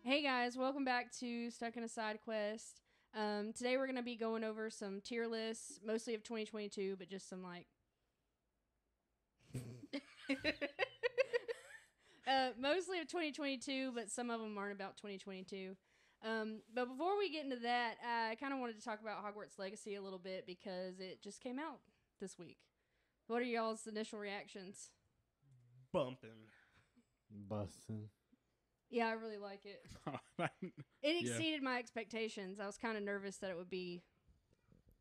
Hey guys, welcome back to Stuck in a Side Quest. Today we're going to be going over some tier lists, mostly of 2022, but just some like... mostly of 2022, but some of them aren't about 2022. But before we get into that, I kind of wanted to talk about Hogwarts Legacy a little bit because it just came out this week. What are y'all's initial reactions? Bumping. Busting. Yeah, I really like it. It exceeded my expectations. I was kind of nervous that it would be...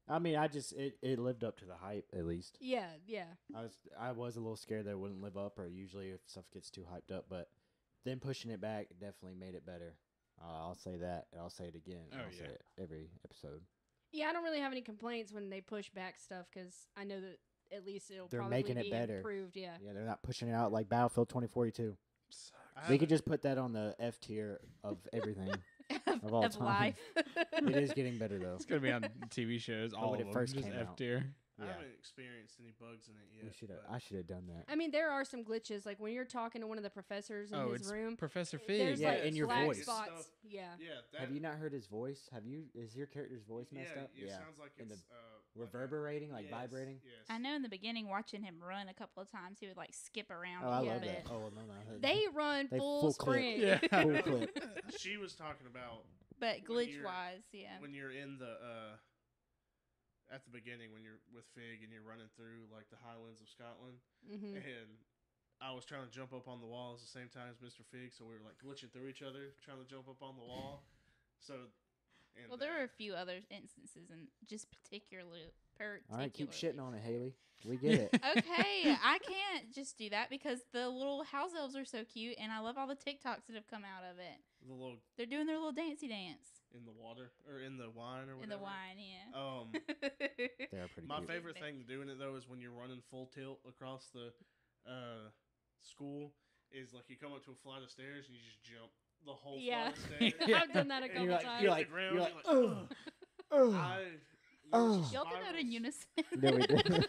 I mean, it lived up to the hype at least. Yeah. I was a little scared that it wouldn't live up, or usually if stuff gets too hyped up, but then pushing it back definitely made it better. I'll say that, and I'll say it again. I'll say it every episode. Yeah, I don't really have any complaints when they push back stuff because I know that at least they're probably making it be better. Improved. Yeah, they're not pushing it out like Battlefield 2042. Sucks. We could just put that on the F tier of everything of all time. Life. It is getting better though. It's gonna be on TV shows. All when of it them, first just came F out. tier. I haven't experienced any bugs in it yet. I should have done that. I mean, there are some glitches. Like when you're talking to one of the professors in his it's room, Professor Fig. there's Yeah, like in your black voice. spots. Stuff. Yeah. Yeah. Have you not heard his voice? Is your character's voice messed up? It sounds like it's reverberating, like yes, vibrating. Yes. I know in the beginning, watching him run a couple of times, he would like skip around Oh, a I little love bit. that. Oh no. They run They full full clip. sprint. Yeah. Full clip. She was talking about But glitch wise, when you're in the at the beginning when you're with Fig and you're running through like the Highlands of Scotland, and I was trying to jump up on the wall at the same time as Mr. Fig, so we were like glitching through each other, trying to jump up on the wall. So, well, there are a few other instances, and just particularly. All right, keep shitting on it, Haley. We get it. Okay, I can't just do that because the little house elves are so cute, and I love all the TikToks that have come out of it. They're doing their little dancey dance in the water or in the wine or whatever. In the wine, yeah. They are pretty. My cute. favorite thing to do in it though is when you're running full tilt across the school. Is like you come up to a flight of stairs and you just jump the whole flight of stairs. I've done that a couple times. You're like, Y'all do that in unison. There we did.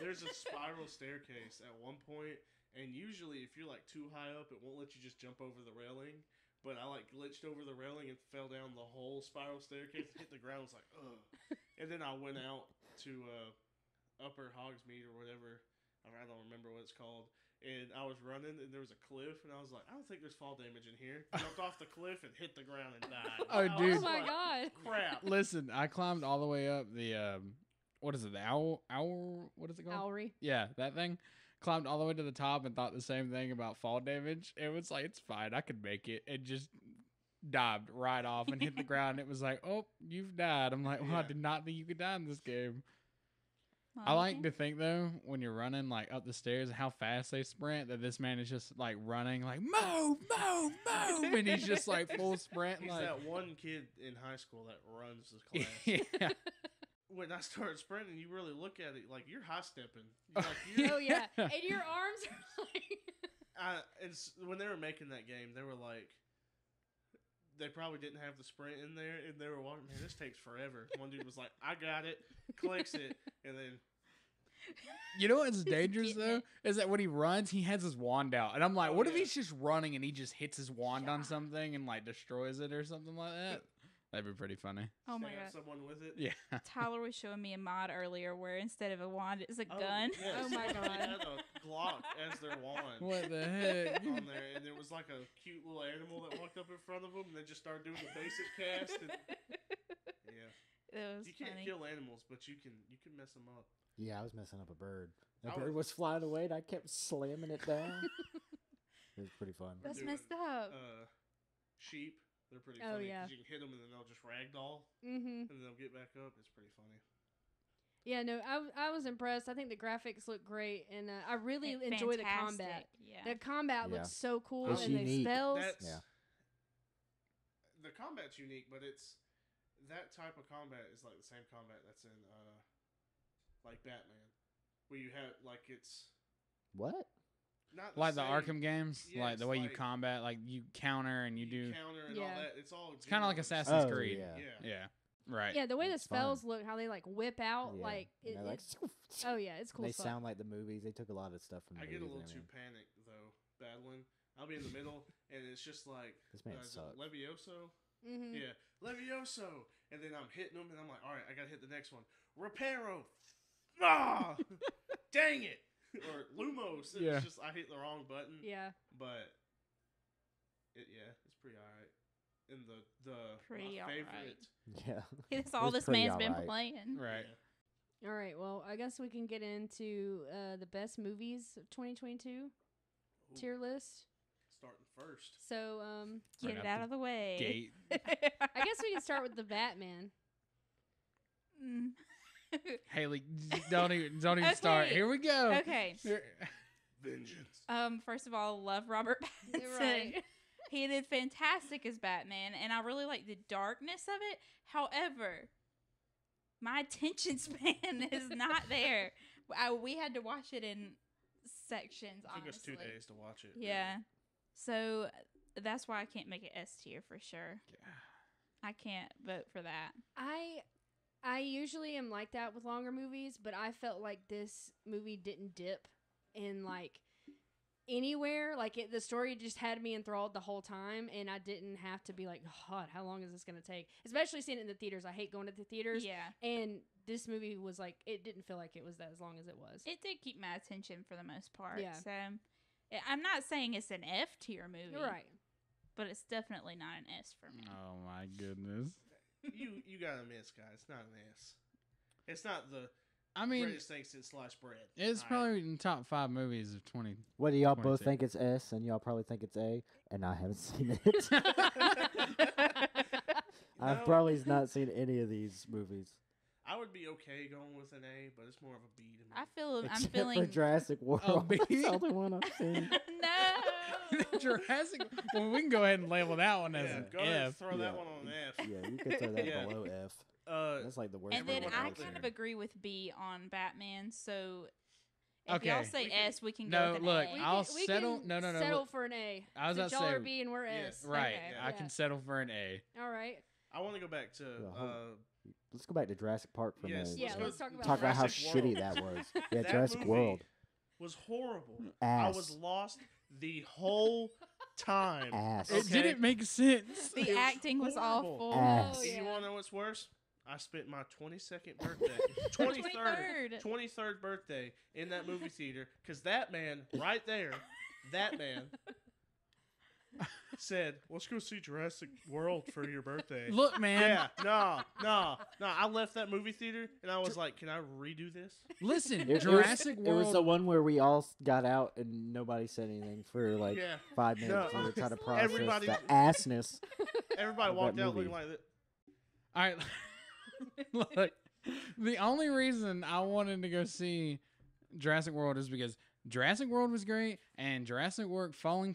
There's a spiral staircase at one point, and usually if you're like too high up, it won't let you just jump over the railing. But I like glitched over the railing and fell down the whole spiral staircase, hit the ground. I was like, ugh. And then I went out to Upper Hogsmeade or whatever. I don't remember what it's called. And I was running, and there was a cliff, and I was like, I don't think there's fall damage in here. Jumped off the cliff and hit the ground and died. Oh, dude. Oh my god. Crap. Listen, I climbed all the way up the what is it? The owl? What is it called? Owlry. Yeah, that thing. Climbed all the way to the top and thought the same thing about fall damage. It was like, it's fine, I could make it. It just dived right off and hit the ground. It was like, oh, you've died. I'm like, well, I did not think you could die in this game. I like to think though, when you're running like up the stairs, how fast they sprint. That this man is just like running, like move, and he's just like full sprint. He's like that one kid in high school that runs the class. yeah. When I started sprinting, you really look at it like you're high stepping. Oh yeah, and your arms are like. When they were making that game, they were like, they probably didn't have the sprint in there, and they were walking. Man, this takes forever. One dude was like, "I got it," clicks it, and then. You know what's dangerous though is that when he runs, he has his wand out, and I'm like, what if he's just running and he just hits his wand on something and like destroys it or something like that? That'd be pretty funny. Oh my god! Someone with it. Yeah. Tyler was showing me a mod earlier where instead of a wand, it's a gun. Yes. Oh my god! They had a Glock as their wand. What the heck? On there, and there was like a cute little animal that walked up in front of them, and they just started doing the basic cast. And, yeah, it was you can't funny. kill animals, but you can mess them up. Yeah, I was messing up a bird. The bird was flying away, and I kept slamming it down. It was pretty fun. That's messed up. Sheep, they're pretty Oh, funny yeah. because you can hit them and then they'll just ragdoll, Mm-hmm. and they'll get back up. It's pretty funny. Yeah, no, I was impressed. I think the graphics look great, and I really enjoy the combat. Yeah. The combat looks so cool, It's and unique. the spells. The combat's unique, but it's that type of combat is like the same combat that's in like Batman, where you have like it's What? not Like the same. Arkham games, Yeah, like the it's way you like- combat, like you counter and you do. counter and Yeah. all that. It's all. It's kind of like Assassin's Creed. Yeah. Yeah. Right. Yeah, the way the It's spells fun. look, how they like whip out, Yeah. like, And they're like, oh yeah, it's cool. they as fuck. sound like the movies. They took a lot of stuff from the I movies. get a little and too everything. panicked though battling I'll be in the middle, and it's just like This man sucks. Levioso. Mm-hmm. Yeah, Levioso, and then I'm hitting them, and I'm like, all right, I gotta hit the next one. Reparo. Ah, dang it. Or Lumos. Yeah. It's just I hit the wrong button. Yeah. But it's pretty alright. And the Pretty my alright. favorite. Yeah. That's all was this pretty man's been alright. playing. Right. Yeah. All right. Well, I guess we can get into the best movies of 2022 Ooh, tier list. starting first. So, Get Right it out out of the way. Gate. I guess we can start with the Batman. Mm. Haley, don't even start. Okay. Here we go. Okay. Vengeance. First of all, love Robert Pattinson. Right. He did fantastic as Batman, and I really like the darkness of it. However, my attention span is not there. We had to watch it in sections. It took us 2 honestly. days to watch it. Yeah. So that's why I can't make it S tier for sure. I can't vote for that. I usually am like that with longer movies, but I felt like this movie didn't dip in like anywhere. Like the story just had me enthralled the whole time, and I didn't have to be like, God, how long is this gonna take? Especially seeing it in the theaters. I hate going to the theaters. Yeah. And this movie was like, it didn't feel like it was that as long as it was. It did keep my attention for the most part. Yeah. So I'm not saying it's an F tier movie. Right. But it's definitely not an S for me. Oh my goodness. You gotta miss, guys. It's not an S. It's not the I mean, greatest thing since sliced bread. it's All probably in top 5 movies of 20. What do y'all both 26. think it's S, and y'all probably think it's A, and I haven't seen it. I've No. probably not seen any of these movies. I would be okay going with an A, but it's more of a B to me. I'm Except feeling for Jurassic World. B? That's the only one I've seen. no. Jurassic. Well, we can go ahead and label that one as yeah, an go ahead and F. throw Yeah. that one on an F. Yeah, you could throw that Yeah. below F. That's like the worst. And then Everyone I out kind there. of agree with B on Batman. So if Okay. y'all say We can- S, we can go No, with an look, A. I'll we settle- can no, settle look. for an A. I was Since about to y'all say- are B and we're Yeah. S. Right. Okay. I can settle for an A. All right. I want to go back to Let's go back to Jurassic Park for a Yes, minute. Yeah, go let's talk about Talk about how Jurassic shitty World. that was. Yeah, That Jurassic movie World. was horrible. Ass. I was lost the whole time. Ass. It Okay. didn't make sense. The It was acting was horrible. awful. Ass. Oh, And yeah. you want to know what's worse? I spent my 22nd birthday, 23rd birthday in that movie theater because that man right there, that man said, "Let's go see Jurassic World for your birthday." Look, man. Yeah, no. I left that movie theater and I was like, "Can I redo this?" Listen, It Jurassic was, It was the World. one where we all got out and nobody said anything for like Yeah. 5 minutes. No. We were trying to process Everybody- the assness. Everybody Of walked that out movie. looking like that. All right. Look, the only reason I wanted to go see Jurassic World is because Jurassic World was great and Jurassic World Fallen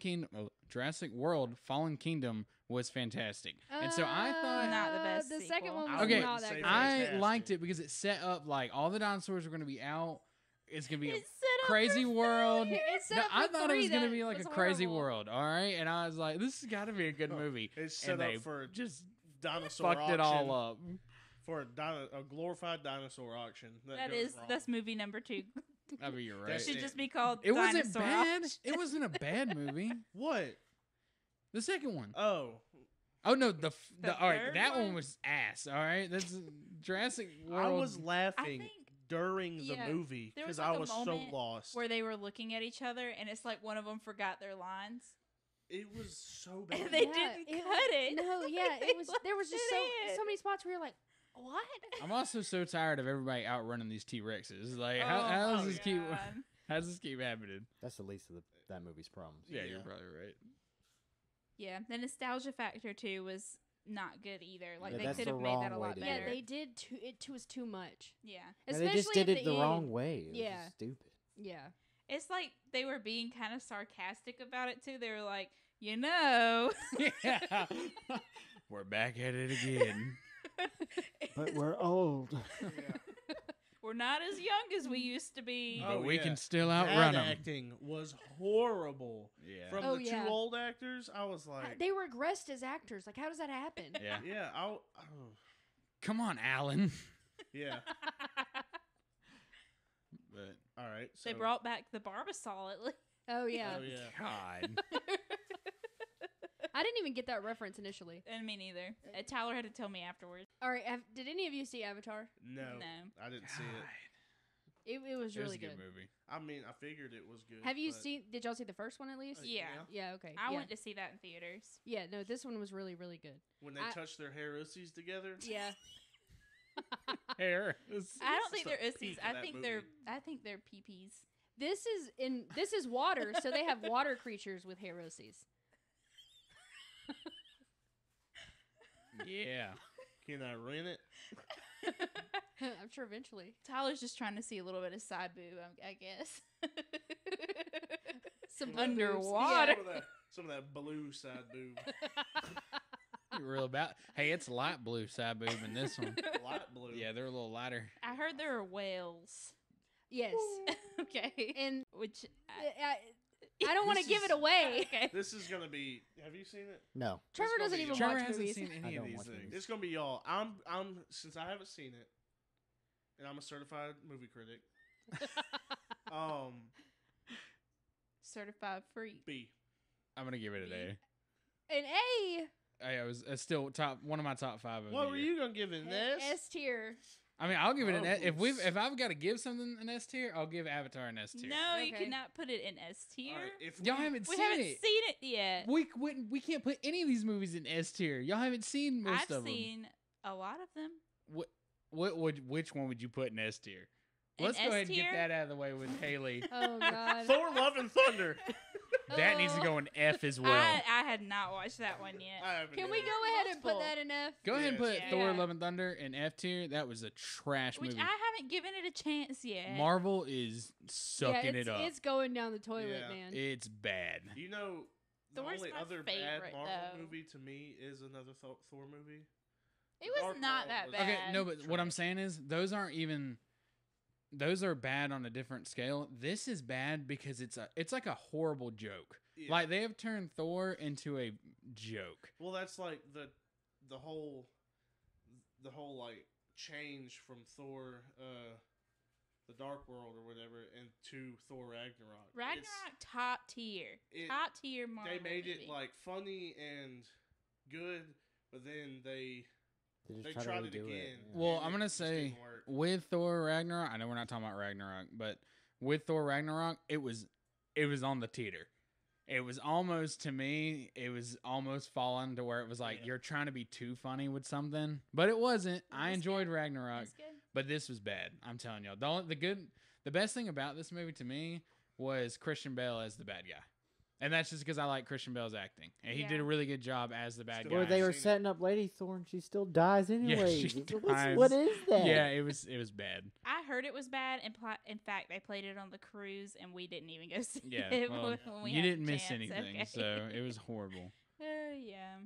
Kingdom was fantastic. And so I thought Not the best The sequel. second one I was Okay, not that say great. I fantastic. liked it because it set up like all the dinosaurs were going to be out. It's going to be a It's set up crazy for world. three. It's set No, up I for thought it was three going to that be like a was crazy horrible. world. All right. And I was like, this has got to be a good movie. It's set And up they for just dinosaur fucked it all up. for a glorified dinosaur auction. That goes is wrong. that's movie number 2. I mean, you're right. It That's should it. just be called It wasn't Dinosaur bad. Auction. It wasn't a bad movie. What? The second one. Oh, Oh no, the all right, third that one one? was ass. All right, that's Jurassic I World. was laughing think during the yeah, movie there was because like I a was so moment lost. where they were looking at each other and it's like one of them forgot their lines. It was so bad. And they Yeah, didn't it cut was- it. No, yeah, They it was. There was left just it in. so many spots where you're like, what? I'm also so tired of everybody outrunning these T-Rexes. Like, Oh, how does my this keep? God. How does this keep happening? That's the least of that movie's problems. Yeah, Yeah. you're probably right. Yeah, the nostalgia factor too was not good either. Like Yeah, they that's could the have made that a wrong way lot to better. do Yeah, it. they did. Was too much. Yeah. And Especially they just did at it the the wrong end. way. It was Yeah. just stupid. Yeah. It's like they were being kind of sarcastic about it too. They were like, you know, Yeah, we're back at it again. But we're old. we're not as young as we used to be. Oh, But we yeah. can still That outrun them. acting was horrible. Yeah, From Oh, the yeah. two old actors, I was like, They regressed as actors. Like, how does that happen? yeah. yeah, Come on, Alan. yeah. But All right. So, They brought back the Barbasol at least. Oh yeah. Oh yeah. God, I didn't even get that reference initially. And me neither. Tyler had to tell me afterwards. All right, did any of you see Avatar? No, I didn't see it. It was It was really a good good. movie. I mean, I figured it was good. Have you but- seen? Did y'all see the first one at least? Yeah. Yeah. Okay. I yeah. went to see that in theaters. Yeah. No, this one was really, really good. when they I- touch their hair ussies together? Yeah. Hair. I don't think It's the they're ussies. peak of I that think movie. they're peepees. This is water, so they have water creatures with hair osies. Yeah. Can I rent it? I'm sure eventually. Tyler's just trying to see a little bit of side boob, I guess. Some Some of that boobs. Underwater. Some of that blue side boob. Real about. Hey, it's light blue side boob in this one. Light blue. Yeah, they're a little lighter. I heard there are whales. Yes. Okay. And Which I don't want to This give is- it away. okay. This is gonna be. Have you seen it? No. Trevor gonna doesn't be even Trevor watch hasn't movies. seen I any of don't these watch things. movies. It's gonna be y'all. I'm since I haven't seen it, and I'm a certified movie critic. Certified freak. B. I'm gonna give it an A. An A. Hey, I was still one of my top 5 of What the were year. you gonna give it an S? S tier. I mean, I'll give it an S. Oh. If I've got to give something an S tier, I'll give Avatar an S tier. No, you Okay. cannot put it in S tier. All right, if Y'all haven't We seen haven't it. seen it yet. We can't put any of these movies in S tier. Y'all haven't seen most I've of them. seen a lot of them. Which one would you put in S tier? In Let's go ahead and S-tier? get that out of the way with Haley. Oh God. Thor: Love and Thunder. That needs to Oh. go in F as well. I had not watched that one yet. I haven't Can we either. go ahead and put Multiple. that in F? Go ahead and put Yes. Thor: Yeah. Love and Thunder in F tier. That was a trash Which movie. I haven't given it a chance yet. Marvel is sucking it's, it up. It's going down the toilet, Yeah. man. It's bad. You know, the Thor's only my other favorite, bad Marvel though. movie to me is another Thor movie. It was Dark not World that was- bad. Okay, no, but what I'm Trash. saying is those aren't even. Those are bad on a different scale. This is bad because it's like a horrible joke. Yeah. Like they have turned Thor into a joke. Well, that's like the whole like change from Thor, the Dark World or whatever, and to Thor Ragnarok. Ragnarok top tier. it- Top tier Marvel They made movie. it like funny and good, but then they They tried to it redo again. Yeah. Well, and I'm it gonna just say didn't work. with Thor Ragnarok, I know we're not talking about Ragnarok, but with Thor Ragnarok, it was on the teeter. It was almost, to me, it was almost falling to where it was like Yeah. you're trying to be too funny with something, but it wasn't. I was enjoyed good. Ragnarok, That's good. but this was bad. I'm telling y'all. The best thing about this movie to me was Christian Bale as the bad guy. And that's just because I like Christian Bale's acting. And he did Yeah. a really good job as the bad Still guy. Or they were seen it. setting up Lady Thor and she still dies anyways. she What's- dies. What is that? Yeah, it was bad. I heard it was bad, and in fact, they played it on the cruise, and we didn't even go see Yeah, it well, when we you had a didn't miss chance, anything, okay. so it was horrible. Yeah.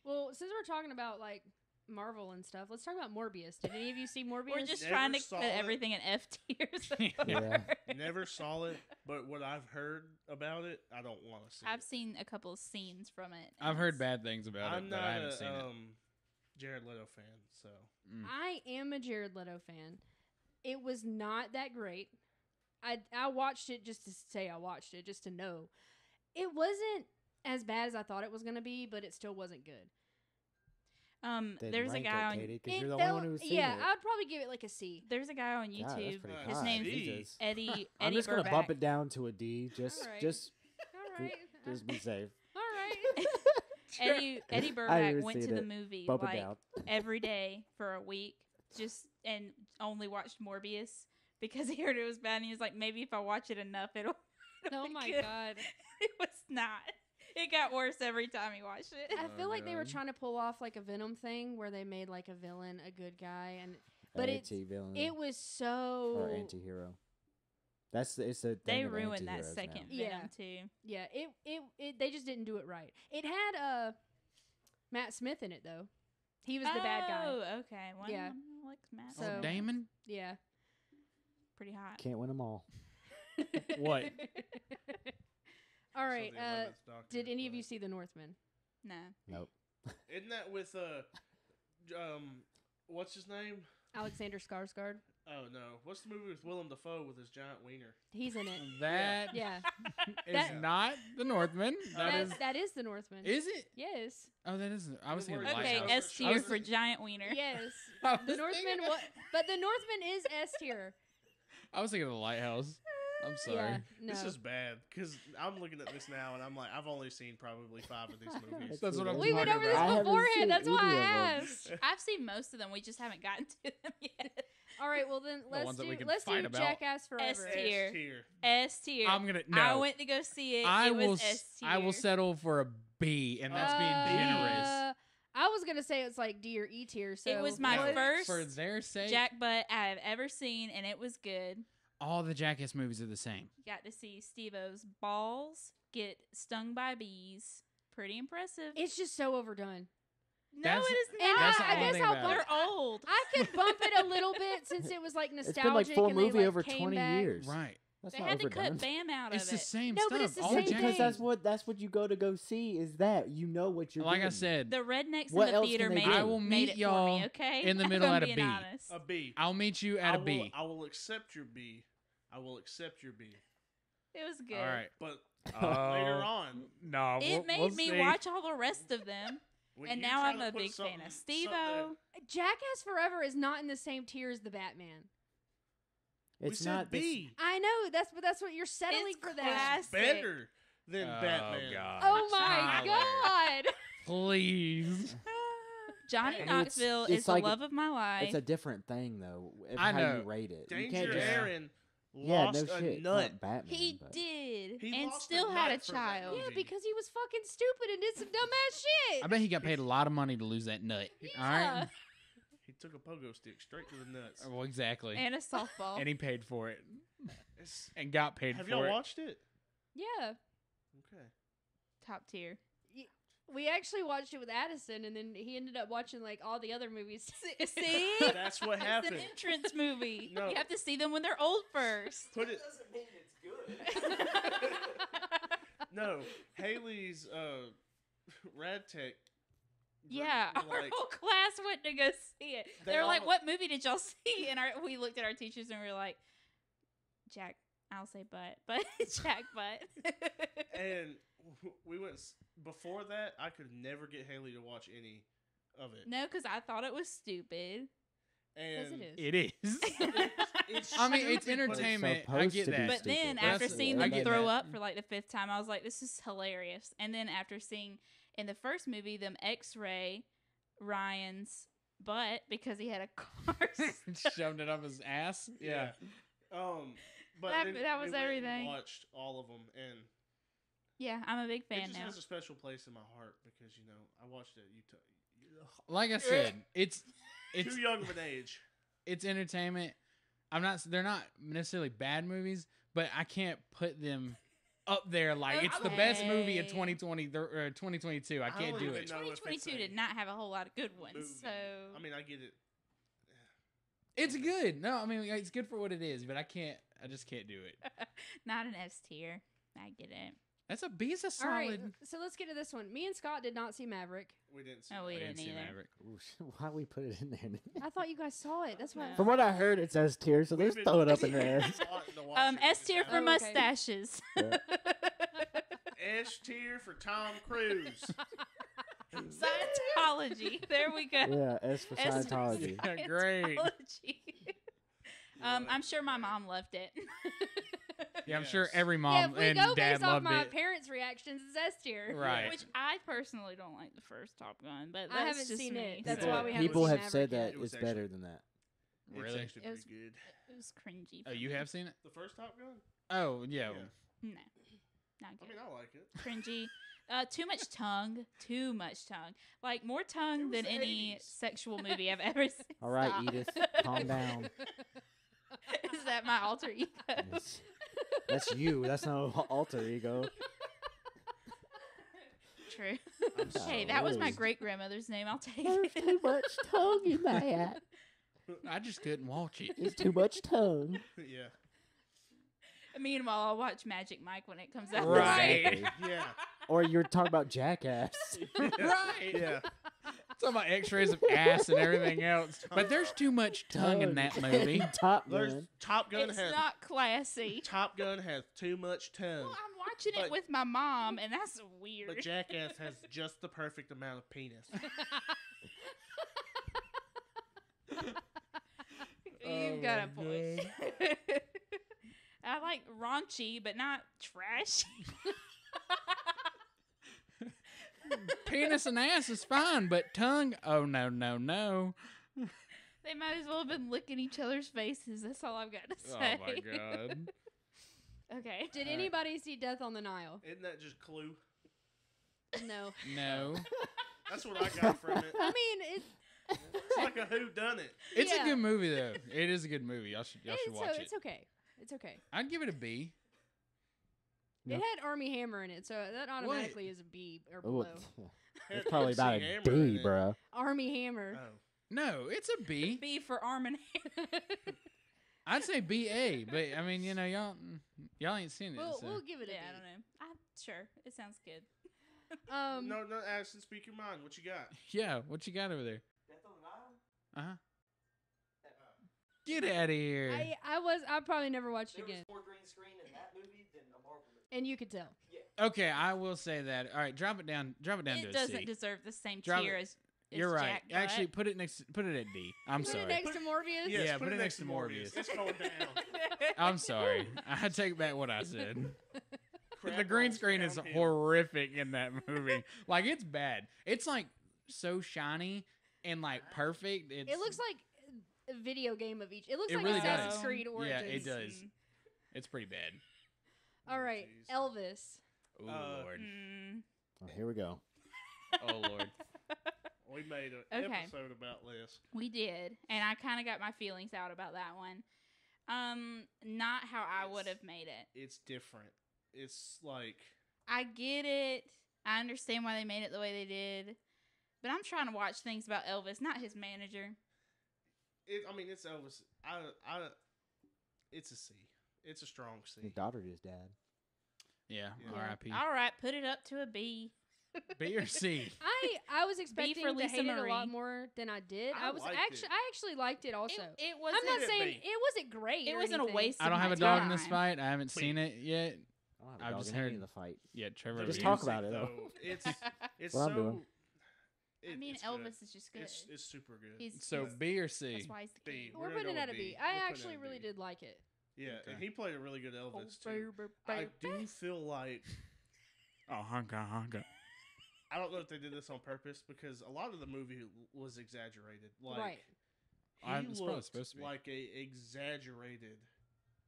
Well, since we're talking about like Marvel and stuff, let's talk about Morbius. Did any of you see Morbius? We're just Never trying to saw put it. everything in F tier. So Yeah. Never saw it, but what I've heard about it, I don't want to see. I've it. seen a couple of scenes from it. I've and heard it's- bad things about I'm it, but not I haven't a seen it. Jared Leto fan, so I am a Jared Leto fan. It was not that great. I watched it just to say I watched it, just to know. It wasn't as bad as I thought it was going to be, but it still wasn't good. Then There's a rank guy it, on Katie, 'cause It you're the only felt- one who's seen yeah, it. I'd probably give it like a C. there's a guy on God, that's YouTube. pretty His high. name's Jesus. Eddie. I'm Eddie just gonna bump Burback. it down to a D. Just, Alright. just, All right. just be safe. All right. Eddie I Burback haven't went to seen the it. movie Bump it like down. every day for a week, and only watched Morbius because he heard it was bad. And he was like, maybe if I watch it enough, it'll Oh be my good. God. It was not. It got worse every time he watched it. I feel like they were God. trying to pull off like a Venom thing where they made like a villain a good guy, and but Anti-villain it was so or anti-hero. It's a They thing of ruined that anti-heroes second now. Yeah. Venom too. yeah. It they just didn't do it right. It had Matt Smith in it though. He was the bad guy. Oh, okay. Well, Yeah. likes Matt. So- Oh, Damon? Yeah. Pretty hot. Can't win them all. What? All right. So the 11th Doctor, Did any of but- you see The Northman? No. Nope. Isn't that with what's his name? Alexander Skarsgård. Oh no! What's the movie with Willem Dafoe with his giant wiener? He's in it. That Yeah. is That- not the Northman. That is the Northman. Is it? Yes. Oh, that is. I was thinking Okay, Lighthouse. S tier for giant wiener. Yes. I The was Northman. thinking- But the Northman is S tier. I was thinking of the Lighthouse. I'm sorry. Yeah. No. This is bad because I'm looking at this now and I'm like, I've only seen probably 5 of these movies. That's what I'm We went talking over this about. I haven't beforehand. seen That's why any I of them. asked. I've seen most of them. We just haven't gotten to them yet. All right. Well then, The ones that we can fight about. Jackass Forever. S tier. S tier. S tier. I'm gonna. No. I went to go see it. I it will. was S tier. I will settle for a B, and that's being generous. I was gonna say it's like D or E tier. So It was my No, first for their sake. Jack butt I've ever seen, and it was good. All the Jackass movies are the same. Got to see Steve-O's balls get stung by bees. Pretty impressive. It's just so overdone. No, That's- it is And not. That's the I only guess thing I'll about bump. it. They're old. I could bump it a little bit since it was like nostalgic. It's been like full and they, movie like, over came 20 back. years. Right. That's They not had to overdone. cut Bam out It's of the it. same No, stuff. but it's the All same Yeah, the because thing. that's what you go to go see is that you know what you're Like I getting. said, The rednecks What in the else theater can they made do? it, I will made meet it y'all for me, okay? in the middle I'm at a being B. honest. A B. I'll meet you at a B. I will accept your B. I will accept your B. It was good. All right. But Oh, later on, No. It made me watch all the rest of them, when and you now try I'm to a put big fan something- of Steve-O. Jackass Forever is not in the same tier as the Batman. We It's said not this- B. I know that's what you're settling It's for that. classic. Better than Oh, Batman. God. Oh my Tyler. god! Please. Johnny And Knoxville it's is the like- love of my life. It's a different thing though. Of I how know. you rate it. You Danger can't just Aaron yeah, lost no a shit. nut. Not Batman, He but- did, He and lost a still had a nut for that child. movie. Yeah, because he was fucking stupid and did some dumbass shit. I bet he got paid a lot of money to lose that nut. All right. He took a pogo stick straight to the nuts. Well, exactly. And a softball. And he paid for it. It's- And got paid have for y'all it. watched it? Yeah, Okay. Top tier. we actually watched it with Addison, and then he ended up watching like all the other movies. See? That's what It's happened. an entrance movie. No. You have to see them when they're old first. Put it. doesn't mean it's good. No, Haley's Rad Tech. Yeah, were our like- whole class went to go see it. They They were like, all- "What movie did y'all see?" And we looked at our teachers and we were like, "Jack, I'll say but Jack, but." And we went before that. I could never get Haley to watch any of it. No, because I thought it was stupid. Yes, And it is. It is. it's I mean, it's stupid, but entertainment. I supposed get to be that. But stupid. then That's- after seeing I them get throw that. up for like the 5th time, I was like, "This is hilarious." And then after seeing in the first movie them X-ray Ryan's butt because he had a car. Shoved it up his ass. Yeah. But That- then that was we went and everything. Watched all of them, and Yeah, I'm a big it fan just now. has a special place in my heart because I watched it. Like I said, it's Too young of an age. it's entertainment. They're not necessarily bad movies, but I can't put them up there like it's the best movie of Okay. 2020 or 2022. I can't don't do even it. know if it's 2022 a did not have a whole lot of good ones, movie. so I mean, I get it. It's good. No, I mean it's good for what it is, but I just can't do it. not an S tier. I get it. That's a B is a All solid. right, so let's get to this one. Me and Scott did not see Maverick. We didn't see Oh, we that. didn't see either. Maverick. Ooh, why we put it in there? I thought you guys saw it. That's why. No. From what I heard, it says tier, so We've let's been throw it up in there. wanting to watch it. S tier for Oh, okay. mustaches. Yeah. S tier for Tom Cruise. Scientology. There we go. Yeah, S for S for Scientology. Yeah, great. Scientology. I'm sure my mom loved it. Yeah, I'm sure Yes. every Yeah, mom if we and go dad based off loved my it. parents' reactions, it's S tier. Right. Which I personally don't like the first Top Gun, but that's I haven't just seen me. it. That's People- why we haven't People seen have said Maverick that yet. It was it's better actually- than that. Really? It's actually It was- pretty good. It was cringy. Oh, for you me. have seen it? The first Top Gun? Oh, yeah. Yeah. No, not I good. mean, I like it. Cringy. Too much tongue. Too much tongue. Like more tongue was than the any 80s. sexual movie I've ever seen. All right, Stop. Edith, calm down. Is that my alter ego? It's- That's you. That's no alter ego. True. I'm Hey, so that was my old. great grandmother's name. I'll take There's it. too much tongue in that. I just couldn't watch it. There's too much tongue. Yeah. Meanwhile, I'll watch Magic Mike when it comes out. Right. Exactly. Yeah. Or you're talking about Jackass. Right. Yeah. Talking about X-rays of ass and everything else, but there's too much tongue in that movie. Top There's Gun. Top Gun It's has not classy. Top Gun has too much tongue. Well, I'm watching But- it with my mom, and that's weird. But Jackass has just the perfect amount of penis. You've got a point. I like raunchy, but not trashy. Penis and ass is fine, but tongue, oh no, no, no. They might as well have been licking each other's faces. That's all I've got to Oh say. my god. Okay. Did Alright. anybody see Death on the Nile? Isn't that just Clue? No. No. That's what I got from it. I mean, It's like a who done it. It's Yeah. a good movie though. It is a good movie. Y'all should watch it. it's okay. It's okay. I'd give it a B. No. It had Army Hammer in it, so that automatically is a B or Ooh, below. it's probably about a Hammer in D, it. bro. Army Hammer. Oh. No, it's a B. B for arm and hand. I'd say BA, but I mean, you know, y'all ain't seen it. we'll, so. we'll give it a Yeah, B. I don't know. I'm sure. It sounds good. No, Ashton, speak your mind. What you got? Yeah, what you got over there? Death on the Nile? Uh huh. Get out of here. I probably never watched There again, was more green screen in that movie than a Marvel movie. and you could tell. Okay, I will say that. All right, drop it down to It a doesn't C. deserve the same Drop tier it. as You're right. Jack Butt. Actually, put it at D. I'm Put sorry. it next to Morbius. Yes, Yeah, put it next to Morbius. It's going down. I'm sorry. I take back what I said. Crap The green rolls screen is downhill. horrific in that movie. Like, it's bad. It's like so shiny and like perfect. It's, It looks like a video game of each. It looks It like really Assassin's does. Creed Origins. Yeah, it does. It's pretty bad. All right, Jeez. Elvis. Oh Lord. Mm, Oh, here we go. Oh Lord. We made an Okay. episode about this. we did, and I kind of got my feelings out about that one. Not how I would have made it. It's different. It's like I get it. I understand why they made it the way they did, but I'm trying to watch things about Elvis, not his manager. I mean, it's Elvis. It's a C. It's a strong C. His daughter just died. Yeah. Yeah. R.I.P. All right, put it up to a B. B or C. I was expecting for to Lisa hate it a lot Marie. more than I did. I liked it. I actually liked it also. It I'm wasn't. not it saying be? it wasn't great. It or wasn't a anything. waste. I don't of have my a dog time. in this fight. I haven't seen it yet. I don't have a I've dog just in any heard- of the fight. Yeah, Trevor. Just The talk music, about it, though. It's What I'm so. doing. I mean, it's Elvis good. is just good. It's super good. He's So he's- B or C? That's why he's the B. king. We're We're gonna putting go it at a with B. B. I We're putting actually it at really B. did like it. Yeah, Okay. and he played a really good Elvis Oh, too. I do feel like Oh, honka. I don't know if they did this on purpose because a lot of the movie was exaggerated. Like Right. he It's probably looked supposed to be. like a exaggerated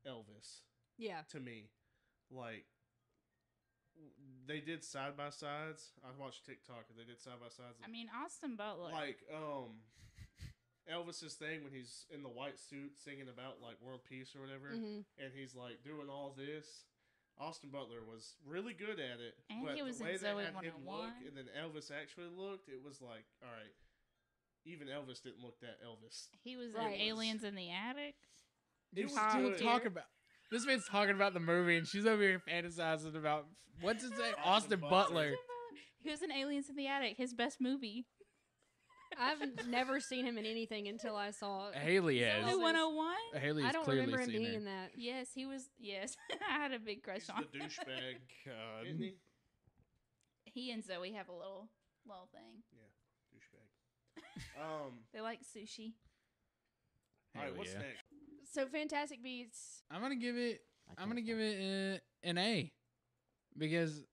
Elvis Yeah. to me. Like they did side by sides. I watched TikTok and they did side by sides. I mean, Austin Butler. Like Elvis's thing when he's in the white suit singing about like world peace or whatever, hmm and he's like doing all this. Austin Butler was really good at it, And but he was the in way Zoe they had him 101. look and then Elvis actually looked, it was like, all right, even Elvis didn't look that Elvis. he was Right. in Aliens in the Attic. It You're was still good. talking about. This man's talking about the movie, and she's over here fantasizing about what's his name, Austin Austin Butler. Butler. He was in Aliens in the Attic, his best movie. I've never seen him in anything until I saw. Haley Zoe has. Elvis. 101? Haley I has don't clearly remember him seen being her. in that. Yes, he was. Yes, I had a big crush He's on the douchebag, God. isn't he? He and Zoe have a little thing. Douchebag. They like sushi. All right, Hell what's yeah. next? So Fantastic Beasts. I'm gonna give it. I I'm gonna can't give it an A because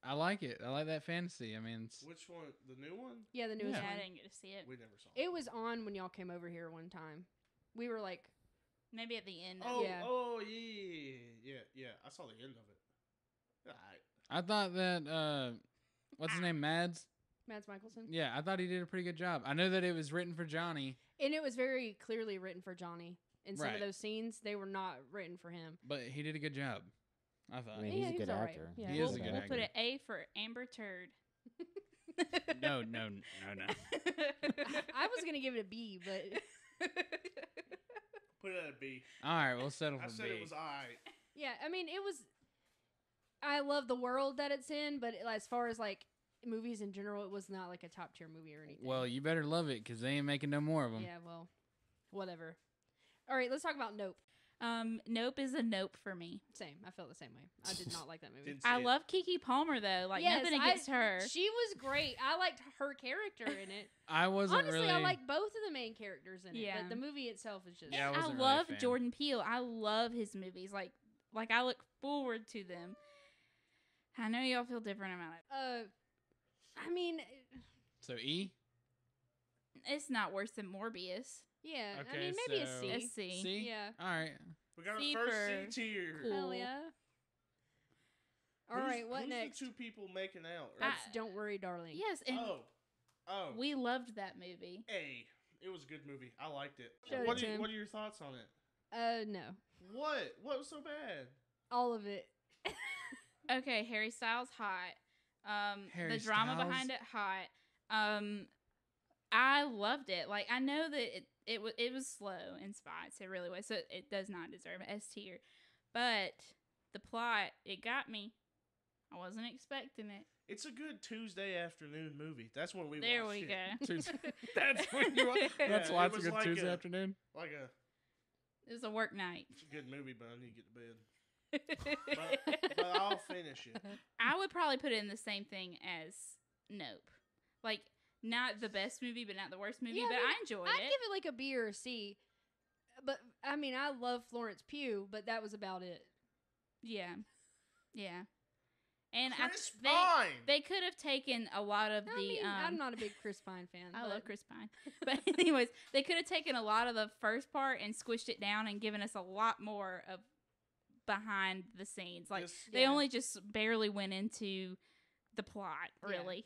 I like it. I like that fantasy. I mean, it's, Which one? The new one? Yeah, the newest Yeah, one. I didn't get to see it. We never saw. It was on when y'all came over here one time. We were like, Maybe at the end. Oh, Yeah. yeah. I saw the end of it. All right. I thought that what's his name, Mads? Mads Mikkelsen. Yeah, I thought he did a pretty good job. I know that it was written for Johnny, And it was very clearly written for Johnny. In some Right. of those scenes, they were not written for him. but he did a good job. I thought. I mean, Yeah, he's a he was good alright. actor. Yeah. He we'll, is a good we'll put actor. an A for Amber Turd. No. I was gonna give it a B, but Put it at a B. All right, we'll settle for I said B. it was alright. yeah, I mean, it was. I love the world that it's in, but as far as like movies in general, it was not like a top tier movie or anything. Well, you better love it because they ain't making no more of them. yeah, well, whatever. All right, let's talk about Nope. Nope is a nope for me. Same. I felt the same way. I did not like that movie. Didn't see I it. love Keke Palmer though. Like Yes, nothing against her. She was great. I liked her character in it. I wasn't Honestly, really. I like both of the main characters in it, Yeah. but the movie itself is just. Yeah, I I wasn't really a love fan. Jordan Peele. I love his movies. Like I look forward to them. I know y'all feel different about it. I mean, So E. It's not worse than Morbius. yeah. I Okay, mean, maybe so- a C. A C. C. Yeah. All right. We got C our first for C tier. cool. Hell yeah. All right, what who's next? the two people making out? That's Don't Worry, Darling. Yes, and Oh. we loved that movie. Hey, it was a good movie. I liked it. Showed What it to him. are your thoughts on it? No. What? What was so bad? All of it. Okay, Harry Styles hot. Harry The drama Styles? behind it hot. I loved it. Like I know that it was slow in spots. It really was. So it does not deserve an S tier. But the plot, it got me. I wasn't expecting it. It's a good Tuesday afternoon movie. That's when we There watched we it. go. Tuesday. That's when you. That's Yeah, why it it's a was good like Tuesday a- afternoon. Like a, It was a work night. it's a good movie, but I need to get to bed. But I'll finish it. I would probably put it in the same thing as Nope. Like not the best movie, but not the worst movie. Yeah, I but mean, I enjoyed I'd it. give it like a B or a C. But I mean, I love Florence Pugh, but that was about it. Yeah, yeah. And Chris Pine. they could have taken a lot of I the. mean, I'm not a big Chris Pine fan. I but love Chris Pine, but anyways, they could have taken a lot of the first part and squished it down and given us a lot more of behind the scenes. Like This- they Yeah. only just barely went into the plot. Really,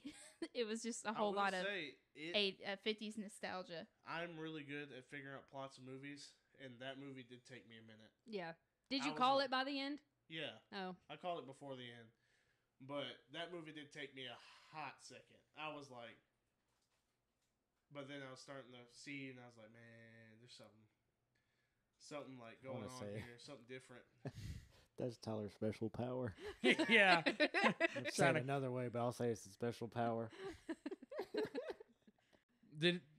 it was just a I whole will lot of say, it, 50s nostalgia. I'm really good at figuring out plots of movies, and that movie did take me a minute. Yeah. Did I you was call like- it by the end? Yeah, Oh. I called it before the end, but that movie did take me a hot second. I was like, but then I was starting to see, and I was like, man, there's something like I wanna going on say- here, something different. That's Tyler's special power. Yeah. I'd say it another way, but I'll say it's a special power.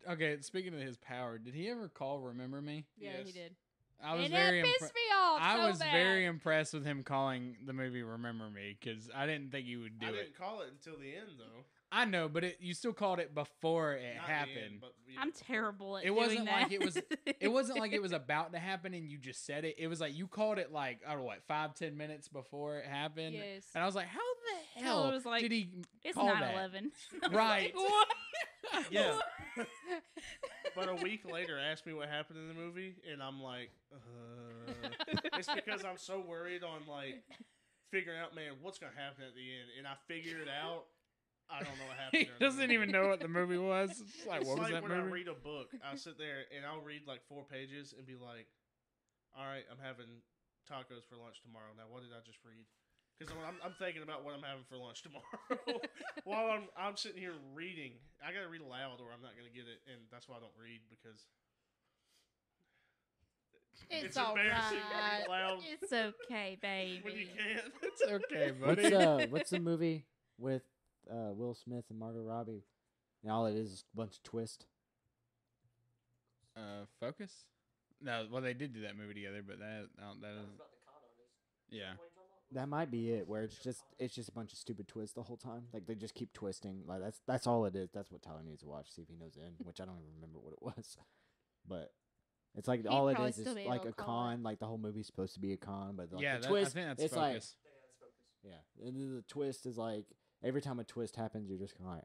Okay, speaking of his power, did he ever call Remember Me? Yeah, Yes. he did. I was and very that pissed impressed. me off. I so was bad. very impressed with him calling the movie Remember Me because I didn't think he would do I it. didn't call it until the end, though. I know, but you still called it before it Not the happened. end, but, yeah, I'm before. terrible at It wasn't doing like that. it was- It wasn't like it was about to happen and you just said it. It was like you called it like, I don't know, what, 5-10 minutes before it happened. Yes. And I was like, how the Tyler hell was like, did he It's call 9/11. that? Right. What? Yeah. But a week later, ask me what happened in the movie, and I'm like, it's because I'm so worried on like figuring out, man, what's gonna happen at the end, and I figure it out. I don't know what happened. He during the doesn't movie. even know what the movie was. It's like, It's what was like that when I movie? read a book, I sit there and I'll read like 4 pages and be like, all right, I'm having tacos for lunch tomorrow. Now, what did I just read? Because I'm thinking about what I'm having for lunch tomorrow while I'm sitting here reading. I gotta read aloud or I'm not gonna get it, and that's why I don't read because It's embarrassing to alright. read aloud It's okay, baby. when you can't. It's okay, buddy. What's the movie with Will Smith and Margot Robbie? And all it is a bunch of twist. Focus? No, well, they did do that movie together, but that That was isn't. about the con artist. Yeah. What are you talking about? That might be it, where it's just a bunch of stupid twists the whole time. Like they just keep twisting. Like that's all it is. That's what Tyler needs to watch, see if he knows the end, which I don't even remember what it was. But it's like He'd all it probably is still be like able a to call it. con. Like the whole movie's supposed to be a con, but like Yeah, the twist, I think that's it's Focus. like Yeah, that's focus. yeah, and then the twist is like every time a twist happens, you're just kind of like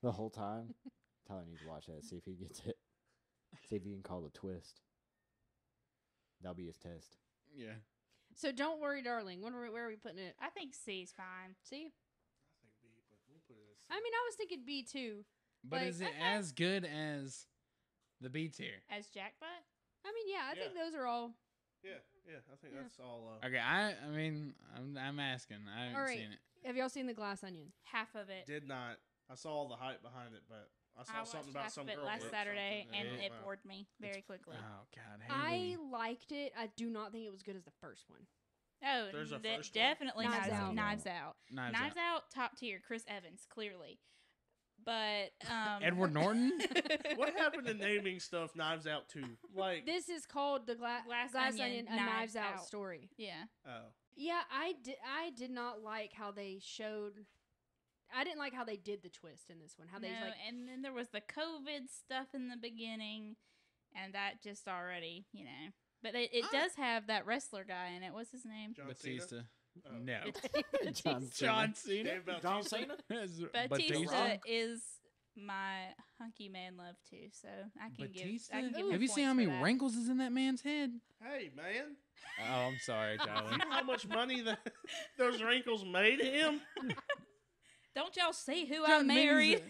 the whole time. Tyler needs to watch that, see if he gets it. See if he can call the twist. That'll be his test. Yeah. So Don't Worry, Darling. Where are we putting it? I think C's fine. C? I think B, but we'll put it as C. I mean, I was thinking B too. But Like, is it okay. as good as the B tier? As Jackpot? I mean, yeah, I think Yeah. those are all. yeah, I think Yeah. that's all. Okay, I mean, I'm asking. I haven't All right. seen it. Have y'all seen The Glass Onion? Half of it. Did not. I saw all the hype behind it, but I saw watched something about half some of it girl last did Saturday, something, and was it like, bored me very quickly. Oh God, I Haley. liked it. I do not think it was good as the first one. Oh, There's a first one? definitely Knives Out. Knives Out. Knives Knives Out. Out, top tier. Chris Evans, clearly. But Edward Norton. What happened to naming stuff Knives Out 2? Like, This is called the Glass Onion, a Knives Out Out. story. Yeah. oh. Yeah, I did not like how they showed. I didn't like how they did the twist in this one. How they No, like. and then there was the COVID stuff in the beginning, and that just already, But it does have that wrestler guy in it. What's his name? John Batista. Cena? Oh. No. John John Cena. Dave John Bautista? Cena? Batista is my hunky man love too, so I can Batista. give. I can give Have him you seen how points many for that. wrinkles is in that man's head? Hey, man. Oh, I'm sorry, Tyler. You know how much money those wrinkles made him? Don't y'all see who I Doesn't mean married?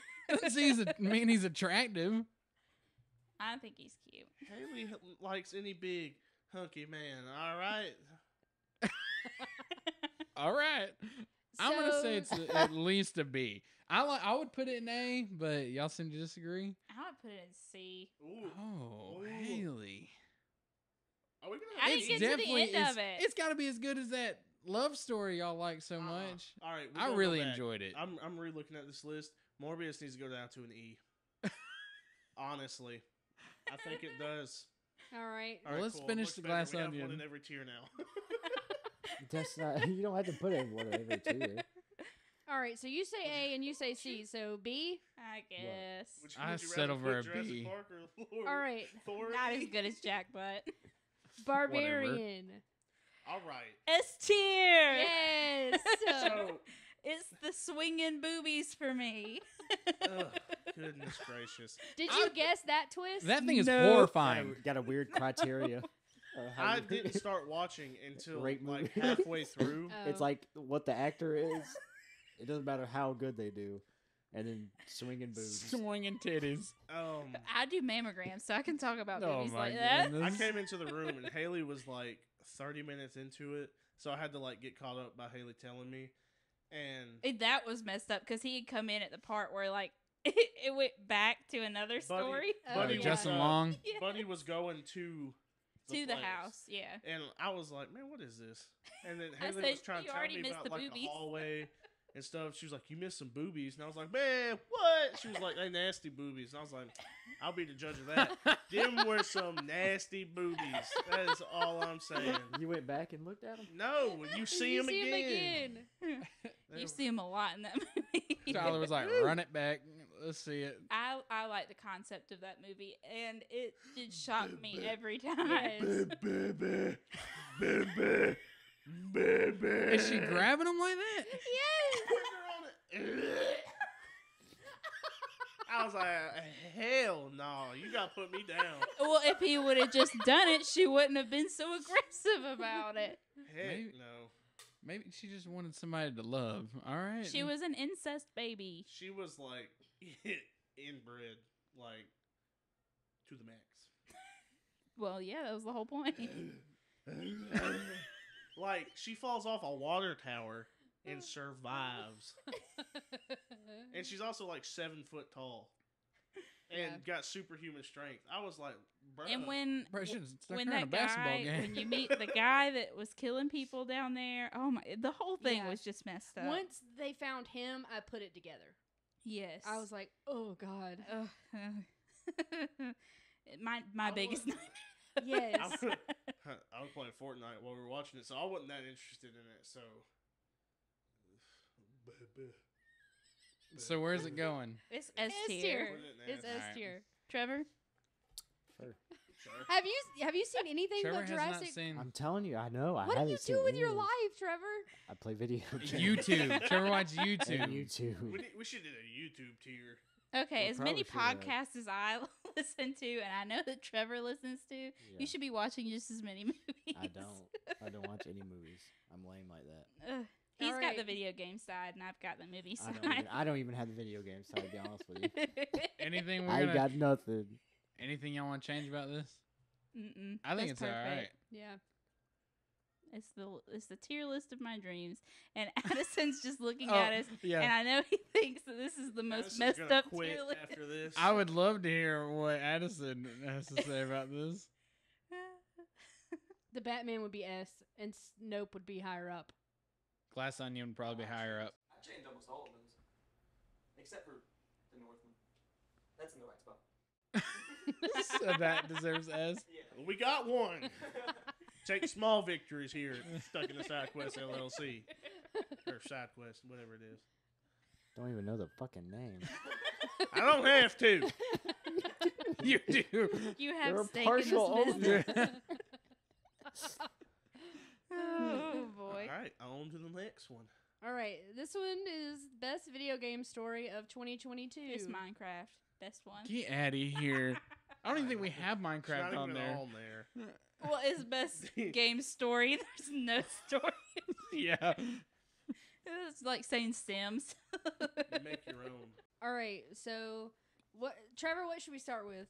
mean he's attractive. I think he's cute. Haley likes any big, hunky man, all right? All right. I'm gonna say it's at least a B. I would put it in A, but y'all seem to disagree. I would put it in C. Ooh. Oh, Ooh. Haley. Are we I gonna didn't get to the end of it. It's got to be as good as that love story y'all like so much. All right, I really enjoyed it. I'm re-looking at this list. Morbius needs to go down to an E. Honestly, I think it does. All right. All Well, let's finish Looks the better. Glass we Onion. have one in every tier now. That's not. You don't have to put it in one of every tier. All right. So you say A and you say C. So B. I guess. Which I would you rather settle for put a Jurassic B. Park or Thor? All right. Thor Not E? as good as Jack Butt. Barbarian. All right. S tier. Yes. So, It's the swinging boobies for me. ugh, goodness gracious. Did you guess that twist? That thing is No. horrifying. Got a weird criteria. How I you- didn't start watching until Great movie. like halfway through. Oh. It's like what the actor is. It doesn't matter how good they do, and then swinging boobs. Swinging titties. I do mammograms, so I can talk about Oh boobies my like that. I goodness. came into the room and Haley was like 30 minutes into it, so I had to like get caught up by Haley telling me. And That was messed up because he had come in at the part where like it went back to another story Buddy yeah. was, Justin Long. Yeah. Buddy was going to to the place. house. Yeah. And I was like, man, what is this? And then I Haley said, was trying to "You tell already me missed about the like the boobies." hallway and stuff. She was like, you missed some boobies. And I was like, man, what? She was like, they nasty boobies. And I was like, I'll be the judge of that. Them were some nasty boobies. That is all I'm saying. You went back and looked at them. No, you see him again. They You were- see him a lot in that movie. Tyler was like, run it back. Let's see it. I like the concept of that movie, and it did shock me every time. Yes. Baby, baby, baby. Is she grabbing him like that? Yes. Put her on it. I was like, hell no, you gotta put me down. Well, if he would have just done it, she wouldn't have been so aggressive about it. Heck Maybe- no. Maybe she just wanted somebody to love. All right. She was an incest baby. She was like inbred, like to the max. Well, yeah, that was the whole point. Like she falls off a water tower and survives. And she's also like 7 foot tall. And got superhuman strength. I was like, bruh. And when Bro, she should've stuck when her in a that basketball guy, game. when you meet the guy that was killing people down there, oh my, the whole thing Yeah. was just messed up. Once they found him, I put it together. Yes, I was like, oh god. my biggest nightmare. Yes. I was playing Fortnite while we were watching it, so I wasn't that interested in it. So, So where's it going? It's S S tier. tier. Put it in It's there. S Alright. tier. Trevor, Sure. Have you seen anything Trevor but has not Jurassic? seen I'm telling you, I know. I What do haven't you seen do with any your of life, those. Trevor? I play video games. YouTube. Trevor watches And YouTube. YouTube. We should do a YouTube tier. okay, We as many probably should podcasts as I listen to, and I know that Trevor listens to, Yeah. you should be watching just as many movies. I don't. I don't watch any movies. I'm lame like that. Ugh. He's got the Alright. video game side, and I've got the movie I side. don't. Even, I don't even have the video game side. To be honest with you, Anything we're I gonna? got nothing. Anything y'all want to change about this? Mm-mm. I think That's it's all right. perfect. Yeah. It's the tier list of my dreams, and Addison's just looking Oh, at us, yeah. and I know he thinks that this is the most Addison's messed gonna up quit tier list. after this. I would love to hear what Addison has to say about this. The Batman would be S, and Nope would be higher up. Glass Onion would probably be higher up. I changed almost all of those, except for the Northman. That's in the right spot. So that deserves S. Yeah. We got one. Take small victories here. Stuck in the Sidequest LLC or Sidequest, whatever it is. Don't even know the fucking name. I don't have to. You do. You have You're a stake partial in this business. Oh All boy. right, on to the next one. All right, this one is best video game story of 2022. It's Minecraft. Best one. Get out of here. I don't even think we have It's not Minecraft on even there. on there. Well, it's best game story. There's no story. Yeah. It's like saying Sims. You make your own. All right, so Trevor? What should we start with?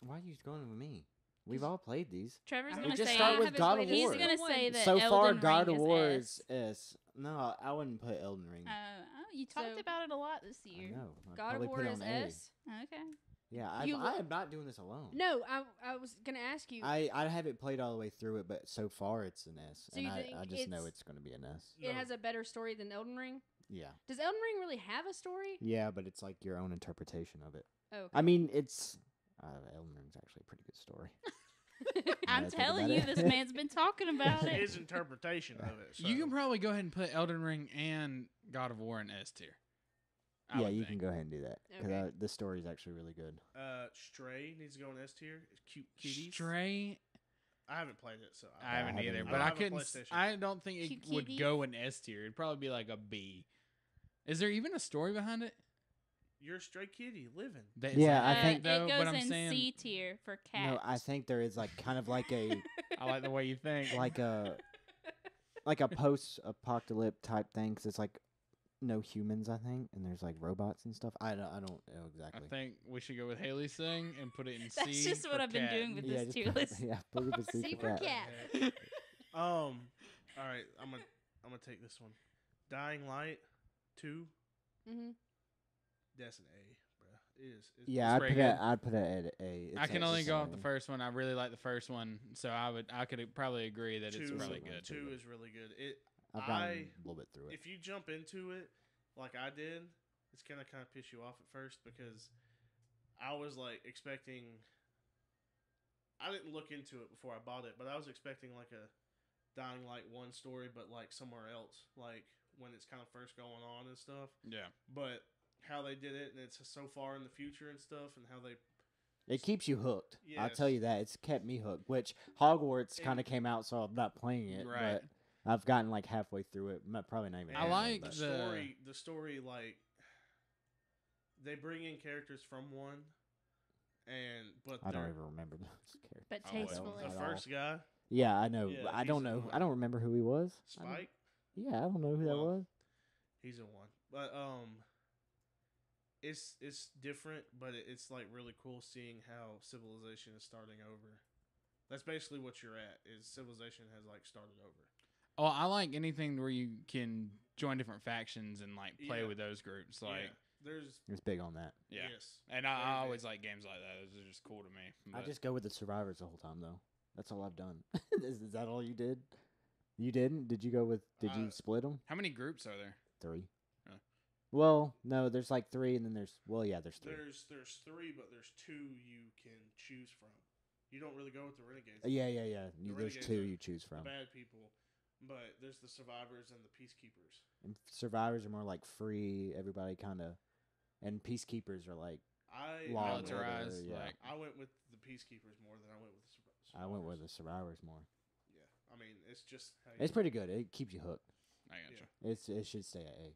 Why are you going with me? We've all played these. Trevor's We gonna just say start with haven't God played of he's War. gonna one. say that So far, Elden God Ring of is War S. is S. No, I wouldn't put Elden Ring. You talked So- about it a lot this I year. know. I'd God of probably War put it is on A. S. Okay. Yeah, You I lo- am not doing this alone. No, I was gonna ask you. I haven't played all the way through it, but so far it's an S, So and you I think just know it's- it's going to be an S. it No. has a better story than Elden Ring. Yeah, Does Elden Ring really have a story? yeah, but it's like your own interpretation of it. Oh, okay. I mean, it's Elden Ring's actually a pretty good story. I'm I think telling about you, it. this man's been talking about it. His interpretation of it. So. You can probably go ahead and put Elden Ring and God of War in S tier. I Yeah, would you think. can go ahead and do that because Okay. the story is actually really good. Stray needs to go in S tier. Cute kitties. Stray, I haven't played it, so I haven't haven't either, either. but I I have a couldn't. PlayStation. I don't think it Cute would kitties. go in S tier. It'd probably be like a B. Is there even a story behind it? you're a stray kitty living. That Yeah, is I that think- though, it goes but I'm in saying C tier for cats. No, I think there is like kind of like a I like the way you think. like a post-apocalypse type thing 'cause it's like no humans, I think, and there's like robots and stuff. I don't know I exactly. think we should go with Haley's thing and put it in C. That's just for what I've been cat. doing with yeah, this just tier put- list. Yeah, put it with C C for for cat. cat. All right, I'm gonna take this one. Dying Light 2. Mm-hmm. That's an A, bro. It is. It's Yeah, I'd pretty put, it, good. I'd put it at A. It's I can a- only it's go an off the A. first one. I really like the first one, so I could probably agree that it's Two- really Two. good. Two is really good. I've gotten I- a little bit through it. If you jump into it like I did, it's gonna kind of piss you off at first because I was like expecting. I didn't look into it before I bought it, but I was expecting like a Dying Light 1 story, but like somewhere else, like when it's kind of first going on and stuff. Yeah. But how they did it, and it's so far in the future and stuff, and how they It keeps you hooked. I'll Yes. tell you that. It's kept me hooked. Which Hogwarts And- kind of came out, so I'm not playing it. Right. But I've gotten like halfway through it. Probably not even. I and halfway, like but- the story like they bring in characters from one, but I don't they're- even remember those characters. But Oh, well. tastefully. the at all. first guy Yeah, I know. Yeah, but I he's don't the know. one. I don't remember who he was. I don't- Spike. Yeah, I don't know who that Well, was. He's in one, but it's different, but it's like really cool seeing how civilization is starting over. That's basically what you're at. Is civilization has like started over. Oh, I like anything where you can join different factions and like play Yeah. with those groups. Like, yeah, there's It's big on that. yeah. yes, And very I big. always like games like that. Those are just cool to me. I But just go with the survivors the whole time, though. That's all I've done. Is that all you did? You didn't? Did you go with? Did you split them? how many groups are there? 3. Really? Well, no. There's like 3, and then there's. Well, yeah. There's 3. There's 3, but there's 2 you can choose from. You don't really go with the renegades. Yeah. There's Renegades 2 are you choose The from. bad people, but there's the survivors and the peacekeepers. And survivors are more like free. Everybody kind of. And peacekeepers are like. Law and order, Militarized. yeah. Like, I went with the peacekeepers more than I went with the survivors. I went with the survivors more. Yeah, I mean it's just how you It's pretty good. It keeps you hooked. I gotcha. It should stay at A.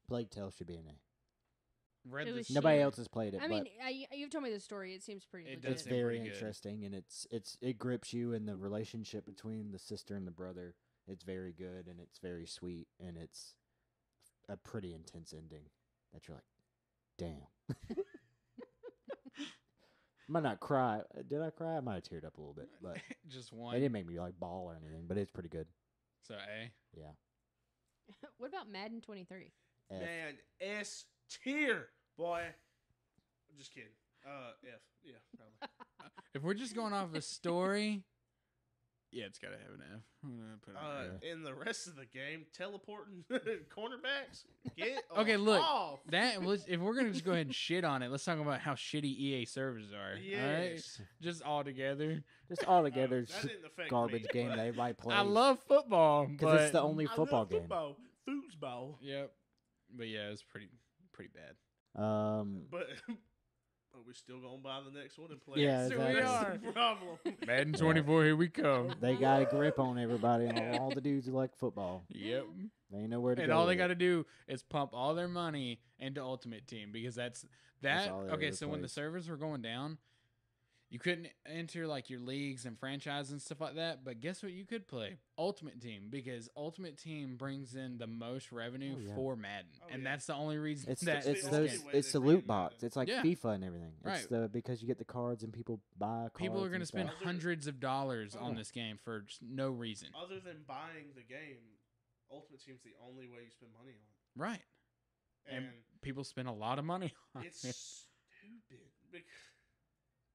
Plague Tale should be an A. Read It this. was Nobody Sure. else has played it, I but mean, you've told me the story. It seems pretty It legit. does it's seem very pretty good. interesting, and it grips you in the relationship between the sister and the brother. It's very good, and it's very sweet, and it's a pretty intense ending that you're like, damn. I might not cry. Did I cry? I might have teared up a little bit, but Just it one. didn't make me like bawl or anything. But it's pretty good. So A. Yeah. What about Madden 23? F. Man, S tier, boy. I'm just kidding. F. Yeah, probably. If we're just going off a story, Yeah, it's got to have an F. I'm gonna put it on F. In the rest of the game, teleporting cornerbacks. Get Okay, look. off. If we're gonna just go ahead and shit on it, let's talk about how shitty EA servers are. All right, Yes. just all together. Just all together, That didn't affect garbage me, game but- that everybody plays. I love football, because but it's the only I football love game. football. Foosball. Yep. But yeah, it's pretty bad. But are we still gonna buy the next one and play? Yeah, it? So we exactly. are. That's the problem. Madden 24, here we come. They got a grip on everybody, and all the dudes who like football. Yep. They know where to And go. all they with got it. to do is pump all their money into Ultimate Team because that's all they okay, ever so when the plays. servers were going down, you couldn't enter like your leagues and franchise and stuff like that. But guess what? You could play Ultimate Team because Ultimate Team brings in the most revenue Oh, yeah. for Madden, Oh, and yeah. that's the only reason It's that it's the this only those game- way it's they the bring loot in box. Madden. It's like Yeah. FIFA and everything. It's Right. the because you get the cards and people buy cards. people are going to and spend stuff. hundreds of dollars on Oh. this game for just no reason. Other than buying the game, Ultimate Team's the only way you spend money on. Right. And And people spend a lot of money on it's it. stupid.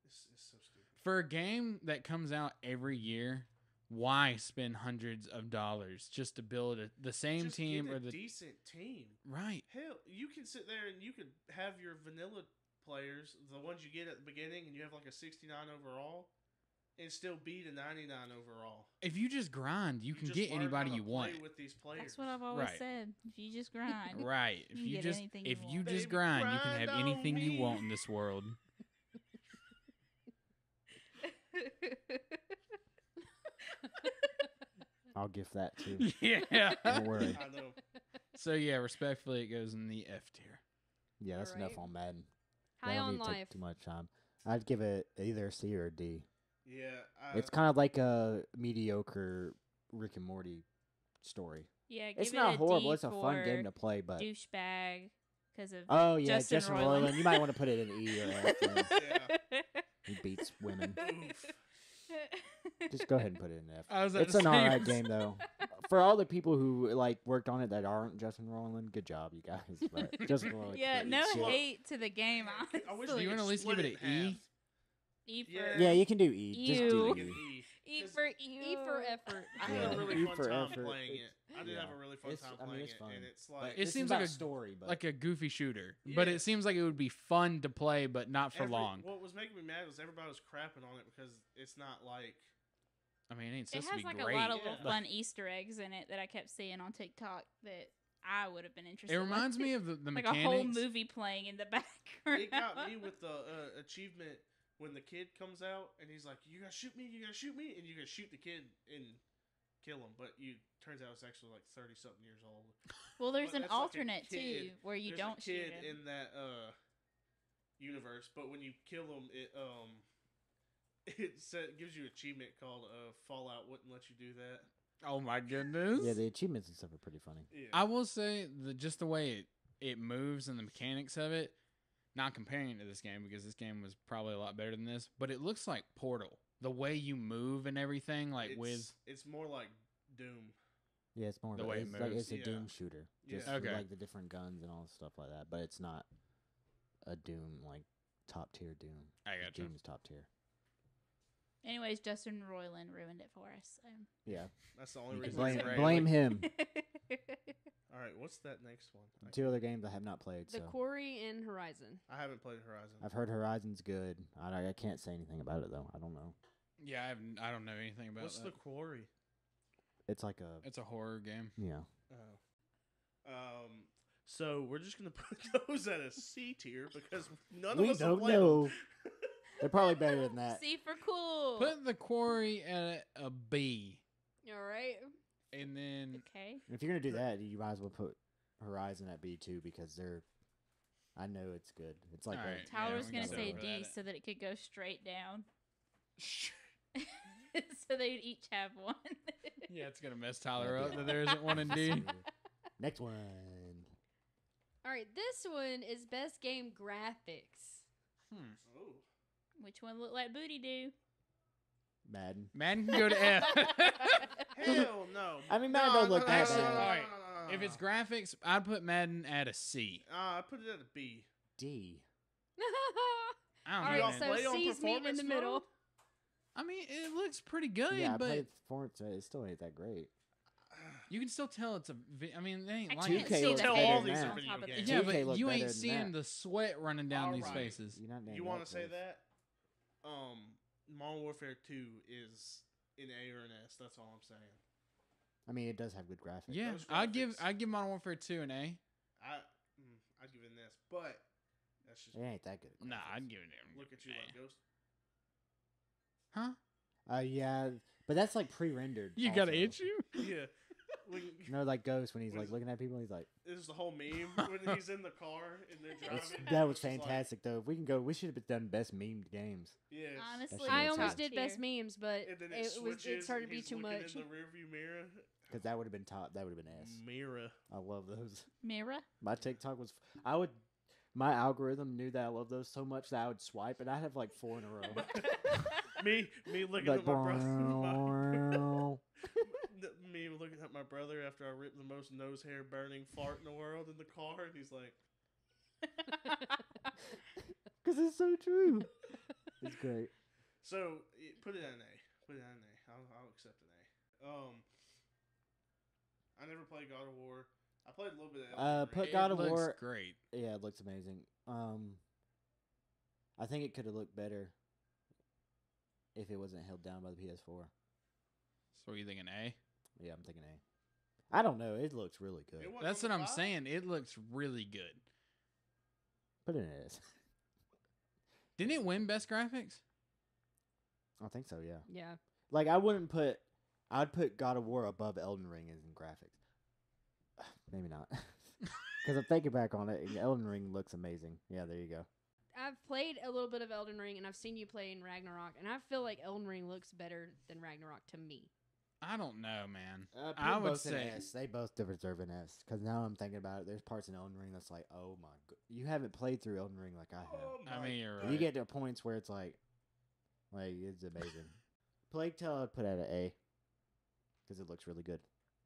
It's so stupid. For a game that comes out every year, why spend hundreds of dollars just to build the same Just team get or a the decent team. right? Hell, you can sit there and you could have your vanilla players, the ones you get at the beginning, and you have like a 69 overall, and still beat a 99 overall. If you just grind, you can just get learn anybody how to you want. play with these players. That's what I've always Right. said. If you just grind. Right. If You can you get just anything you want. just Baby, grind, you can grind have on anything you me. want in this world. I'll gift that too. Yeah. Don't worry. I know. So yeah, respectfully, it goes in the F tier. Yeah, that's enough Alright. on Madden. High That don't on need to take life. too much time. I'd give it either a C or a D. Yeah, It's kind of like a mediocre Rick and Morty story. Yeah, give It's it not a horrible. D It's a fun for game to play, but douchebag because of oh yeah, Justin Justin Roiland. Roiland. You might want to put it in E or F. Then. yeah. He beats women. Oof. Just go ahead and put it in F. I was about It's to an say- alright game though. For all the people who like worked on it that aren't Justin Roiland, good job, you guys. But Justin Roiland, Yeah, great no shit. hate to the game. I wish honestly. we You could wanna at least split give it it in an E? half. E for Yeah. Yeah, you can do E. Just do Ew. E. E Because for E for effort. I Yeah, had a really E fun for time effort. playing it. It's- I did yeah. have a really fun It's- time I mean, playing it's it, fun. and it's But like It this seems is like about a- story, but Like a goofy shooter, but Yeah. it seems like it would be fun to play, but not for long. What was making me mad was everybody was crapping on it because it's not like I mean, it ain't It supposed to has be like great. a lot of Yeah. little fun Easter eggs in it that I kept seeing on TikTok that I would have been interested. It in. reminds me of the like mechanics. a whole movie playing in the background. it got me with the achievement when the kid comes out and he's like, "You gotta shoot me, you gotta shoot me," and you gotta shoot the kid and kill him. But you turns out it's actually like 30-something years old. Well, there's But an that's like a alternate too kid. where you There's don't a kid shoot him. in that universe, but when you kill him, it gives you an achievement called Fallout wouldn't let you do that. Oh my goodness! yeah, the achievements and stuff are pretty funny. Yeah. I will say just the way it moves and the mechanics of it. Not comparing it to this game because this game was probably a lot better than this, but it looks like Portal. The way you move and everything, like it's more like Doom. Yeah, it's more The of way a, it it's like moves. it's a Yeah. Doom shooter, just Yeah. with, Okay. like the different guns and all stuff like that. But it's not a Doom like top tier Doom. I gotcha. Doom's top tier. Anyways, Justin Roiland ruined it for us. So. Yeah, That's the only you reason. can it's blame great. blame him. All right, what's that next one? Two other games I have not played, The so Quarry and Horizon. I haven't played Horizon. I've heard Horizon's good. I can't say anything about it though. I don't know. Yeah, I don't know anything about What's that. the Quarry? It's like a It's a horror game. yeah. So we're just gonna put those at a C tier because none of We us have don't played know. them. They're probably better than that. C for cool. Put the Quarry at a B, All right. and then Okay. If you're gonna do that, you might as well put Horizon at B too because they're. I know it's good. It's like Alright. a, Tyler was we gonna can say go for D that. so that it could go straight down. So they'd each have one. yeah, it's gonna mess Tyler That'd up be that there isn't one in D. Next one. All right. This one is best game graphics. Oh. Which one looked like Booty do? Madden. Madden can go to F. Hell no. I mean, Madden don't look that Actually, bad. alright. If it's graphics, I'd put Madden at a C. I put it at a B. D. I don't All know. right. man. So play on C's meeting in performance the middle. mode? I mean, it looks pretty good, Yeah, I but played Forza. It still ain't that great. you can still tell it's a. I mean, they ain't I like can't 2K see looks the better all than these that. are video on top of the games. Yeah, 2K but look you better ain't than seeing that. the sweat running down these Alright. faces. You're not named You want to say Cliff. that? Modern Warfare 2 is an A or an S. That's all I'm saying. I mean, it does have good graphics. Yeah, Those I'd graphics- give Modern Warfare 2 an A. I'd give it an S, but that's just It ain't that good. Nah, I'd give it an look at you like Ghost. Huh? Yeah, but that's like pre-rendered. You got an also. issue? Yeah. No, like Ghost when he's What like is- looking at people. He's like, This is the whole meme when he's in the car and they're driving. that was It's just like- fantastic though. If we can go, we should have done best memed games. yes. Honestly, shit I was almost top did best memes, but And then it switches started to and be he's too looking much. in the rearview mirror. Because that would have been top. That would have been S. Mirror. I love those. Mira. My TikTok was. I would. My algorithm knew that I love those so much that I would swipe, and I'd have like 4 in a row. me looking Like, at my brother. brown. Me looking at my brother after I ripped the most nose hair burning fart in the world in the car, and he's like, Because it's so true. It's great. "So put it at an A. Put it at an A. I'll accept an A." I never played God of War. I played a little bit of Elden Put Ring. God It of looks War. great. Yeah, it looks amazing. I think it could have looked better if it wasn't held down by the PS4. So you think an A? Yeah, I'm thinking A. I don't know. It looks really good. It wasn't That's on what the I'm five? saying. It looks really good. Put it in S. Didn't it win best graphics? I think so. Yeah. Yeah. Like I wouldn't put. I'd put God of War above Elden Ring as in graphics. Maybe not. Because I'm thinking back on it, and Elden Ring looks amazing. Yeah, there you go. I've played a little bit of Elden Ring, and I've seen you play in Ragnarok, and I feel like Elden Ring looks better than Ragnarok to me. I don't know, man. Put I them would both in say S. They both deserve an S. Because now I'm thinking about it. There's parts in Elden Ring that's like, oh my god, you haven't played through Elden Ring like I have. Oh I my mean, you're God. right. You get to points where it's like it's amazing. Plague Tale, I'd put at an A. Because it looks really good.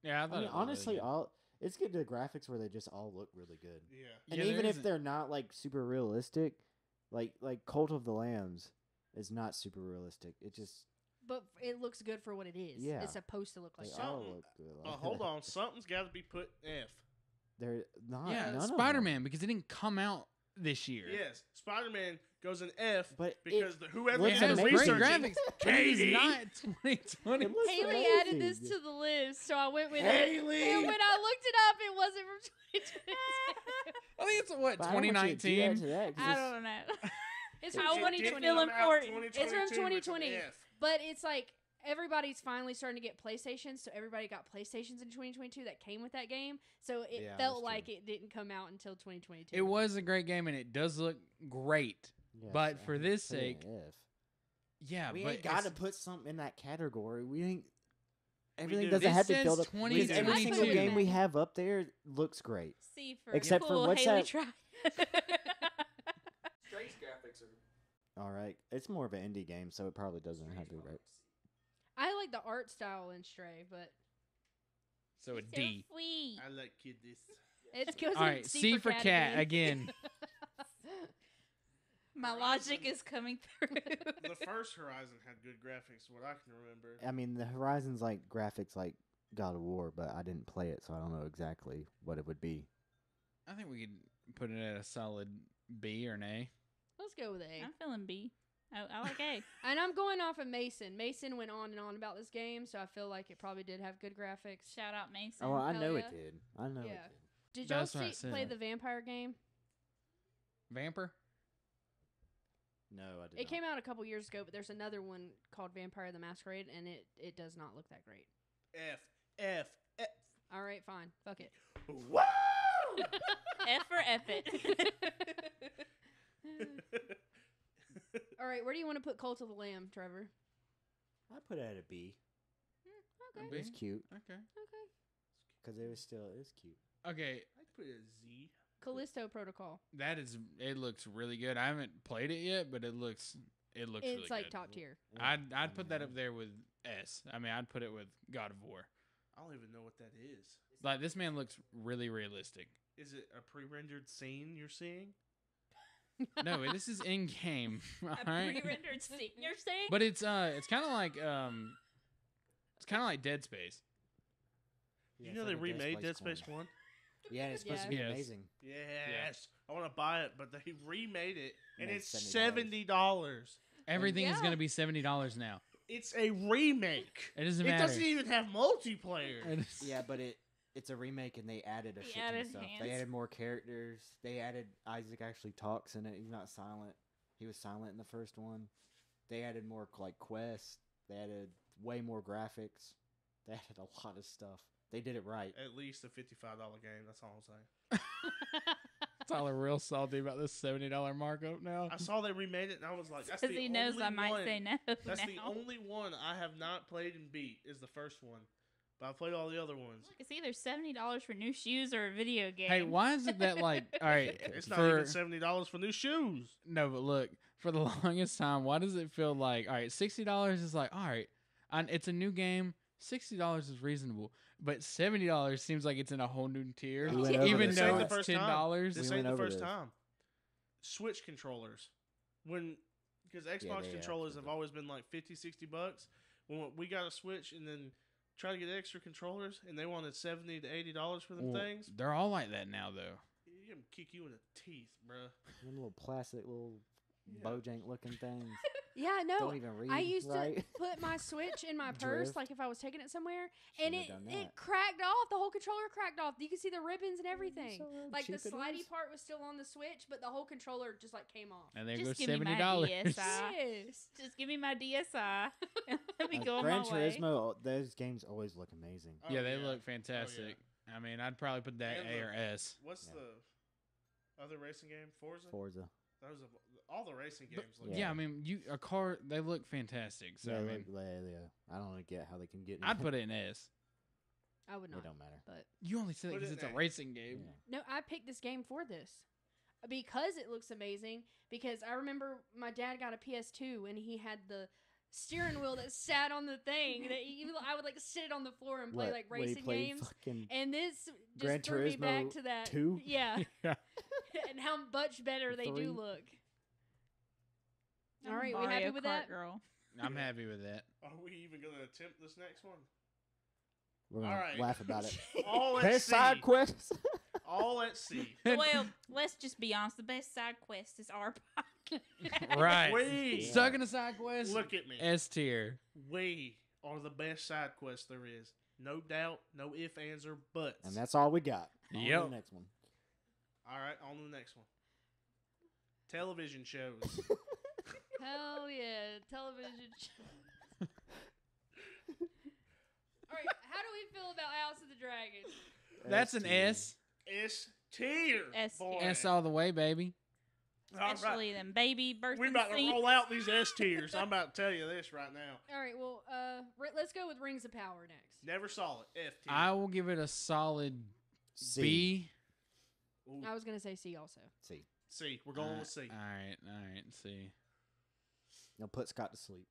Yeah, I I thought mean, it looked really honestly, good. it's good to graphics where they just all look really good. Yeah. And Yeah, even there if isn't- they're not like super realistic, like Cult of the Lambs is not super realistic. It just But it looks good for what it is. Yeah. It's supposed to look like they that. all Something- look good. Hold on. Something's got to be put F. They're not. Yeah, none of them. Spider-Man because it didn't come out this year. Yes. Spider-Man goes in F But because it whoever looks It has is great amazing. researching, graphics, but it is Katie! not 2020. It looks Haley added this amazing. to the list, so I went with Haley! it. And when I looked it up, it wasn't from 2022. I think it's what But I don't want you to do that 2019. to that 'cause I it's- don't know. It's How from would it 2020. feel Come out important? It's from 2022 with 2020. an F. But it's like everybody's finally starting to get PlayStations, so everybody got PlayStations in 2022 that came with that game. So it Yeah, felt that's like true. it didn't come out until 2022. It was a great game and it does look great. Yes, But I for would this put it sake, in F. Yeah, We but ain't got to it's- put something in that category. We ain't. Everything do. doesn't This have to says fill the. 2022. Because every single 2022. game we have up there looks great. See for Except for cool, what's Haley that- tried. Straight graphics are All right, it's more of an indie game, so it probably doesn't have to be right. I like the art style in Stray, but so a So D. sweet. I like kid this. it goes All in right, C for cat again. My logic is coming through. The first Horizon had good graphics, what I can remember. I mean, the Horizon's like graphics like God of War, but I didn't play it, so I don't know exactly what it would be. I think we could put it at a solid B or an A. Let's go with A. I'm feeling B. I like A. And I'm going off of Mason. Mason went on and on about this game, so I feel like it probably did have good graphics. Shout out Mason. Oh, I hell know yeah. it did. I know Yeah. it did. Did y'all That's what I said. play the vampire game? Vamper? No, I did It not. came out a couple years ago, but there's another one called Vampire the Masquerade, and it does not look that great. F, F, F. All right, fine. Fuck it. Woo! F for F it. All right, where do you want to put Cult of the Lamb, Trevor? I put it at a B. Okay. B? It's cute Okay. Okay. because it was cute. Okay, I'd put a Z. Callisto Protocol. that is. It looks really good. I haven't played it yet, but it looks really It's like good. top tier. I'd put that up there with S. I mean, I'd put it with God of War. I don't even know what that is. Like this man looks really realistic. Is it a pre-rendered scene you're seeing? No, this is in game. A Alright. pre-rendered scene, you're saying? But it's kind of like Dead Space. You know they remade Dead Space 1? Yeah, and it's supposed to be Yes. amazing. Yes. I want to buy it, but they remade it, and Made it's $70. $70. Everything is Yeah. going to be $70 now. It's a remake. It doesn't It matter. doesn't even have multiplayer. It is- Yeah, but it's a remake, and they added a They shit ton added of stuff. hands. They added more characters. They added Isaac actually talks in it. He's not silent. He was silent in the first one. They added more like quests. They added way more graphics. They added a lot of stuff. They did it right. At least a $55 game. That's all I'm saying. Tyler real salty about this $70 markup now. I saw they remade it, and I was like, "That's the Because he knows only I might one. say no. That's now. the only one I have not played and beat. Is the first one, but I've played all the other ones. It's either $70 for new shoes or a video game. Hey, why is it that like all right It's not for even $70 for new shoes. no, but look for the longest time, why does it feel like all right $60 is like all right, and it's a new game. $60 is reasonable, but $70 seems like it's in a whole new tier. We went over Even this though last- it's time. $10. This We ain't went the over first this. time. Switch controllers, because Xbox they controllers actually have do. always been like $50-$60. When we got a Switch and then tried to get extra controllers, and they wanted $70 to $80 for them Well, things, they're all like that now, though. you can kick you in the teeth, bruh. Them little plastic, little Yeah. Bojank looking things. Yeah, no. Don't even read. I used right? to put my Switch in my purse, Drift. like if I was taking it somewhere, and Shouldn't it, have done it that. cracked off. The whole controller cracked off. You could see the ribbons and everything. So Like the cheap it slidey is. part was still on the Switch, but the whole controller just like came off. And there Just goes give me my $70. DSi. Yes. Just give me my DSi and let me go on Gran my way. Turismo, those games always look amazing. Oh, Yeah, they look fantastic. I mean, I'd probably put that And A or S. What's Yeah. the other racing game? Forza. Forza. Those are, all the racing But- games look. Yeah. Yeah. I mean, a car, they look fantastic. So, I mean, I don't get how they can get. I'd put it in S. I would It not. don't matter. But You only said it Put because it it's a in A. racing game. Yeah. no, I picked this game for this because it looks amazing. Because I remember my dad got a PS2 and he had the steering wheel that sat on the thing that I would like sit it on the floor and play What, like when he racing played games. fucking And this just Gran threw me back Turismo to that 2? Yeah, Yeah. and how much better they 3? do look. I'm All a right, we happy Mario with Kart that? Girl. I'm happy with that. Are we even going to attempt this next one? We're gonna All right. laugh about it. All at Best sea. side quest. All at sea. Well, let's just be honest. The best side quest is our podcast. Right. We, Yeah. Stuck in a side quest. look at me. S tier. We are the best side quest there is. No doubt, no ifs, ands, or buts. And that's all we got. On to Yep. the next one. All right, on to the next one. Television shows. Hell yeah, television. All right, how do we feel about House of the Dragon? That's an S. S tier. S tier. boy. S all the way, baby. All right. Especially them baby birthing We're about to scenes. roll out these S tiers. I'm about to tell you this right now. All right, well, let's go with Rings of Power next. Never saw it. F tier. I will give it a solid C. B. Ooh, I was gonna say C also. C. C. We're going with C. All right, C. Now put Scott to sleep.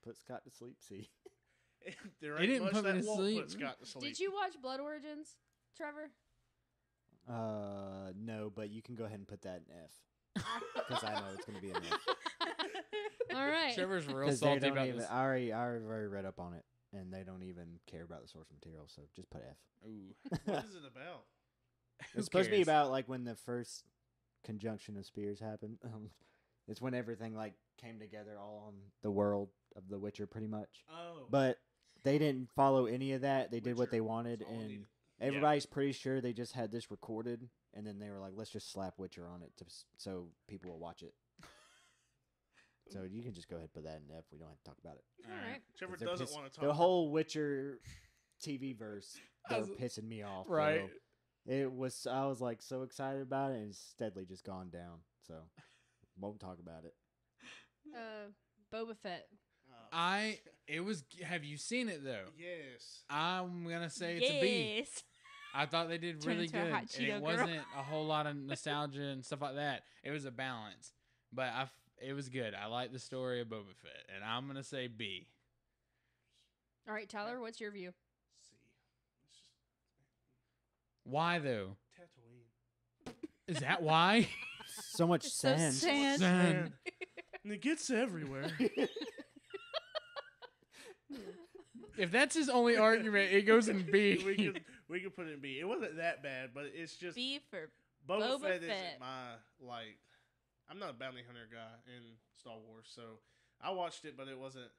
Put Scott to sleep. C. There It ain't didn't much put me that to won't sleep. put Scott to sleep. Did you watch Blood Origins, Trevor? No, but you can go ahead and put that in F because I know it's gonna be an F. All right. Trevor's real Because they salty don't about even. this. I already read up on it, and they don't even care about the source material. So just put F. Ooh. What is it about? Who It's supposed to be cares? about like when the first conjunction of spears happened. It's when everything like came together all on the world of The Witcher, pretty much. Oh. But they didn't follow any of that. They did what Witcher. they wanted, That's all I and needed. everybody's pretty sure they just had this recorded, and then they were like, "Let's just slap Witcher on it so people will watch it." So you can just go ahead and put that in F. We don't have to talk about it. All right. Trevor 'Cause they're doesn't piss- want to talk. The whole Witcher TV verse, they're was- pissing me off. Right. Bro. I was like so excited about it, and it's steadily just gone down. So won't talk about it. Boba Fett. Oh, Have you seen it though? yes. I'm gonna say it's a B. Yes. I thought they did Turn really into a good, hot and Cheeto it girl. wasn't a whole lot of nostalgia and stuff like that. It was a balance, but it was good. I like the story of Boba Fett, and I'm gonna say B. All right, Tyler, what's your view? C. It's just Why though? Tatooine. Is that why? So much It's so sand. sad. Sand. And it gets everywhere. If that's his only argument, it goes in B. we could put it in B. It wasn't that bad, but it's just B for Boba Boba Fett Fett. isn't my like. I'm not a bounty hunter guy in Star Wars, so I watched it, but it wasn't.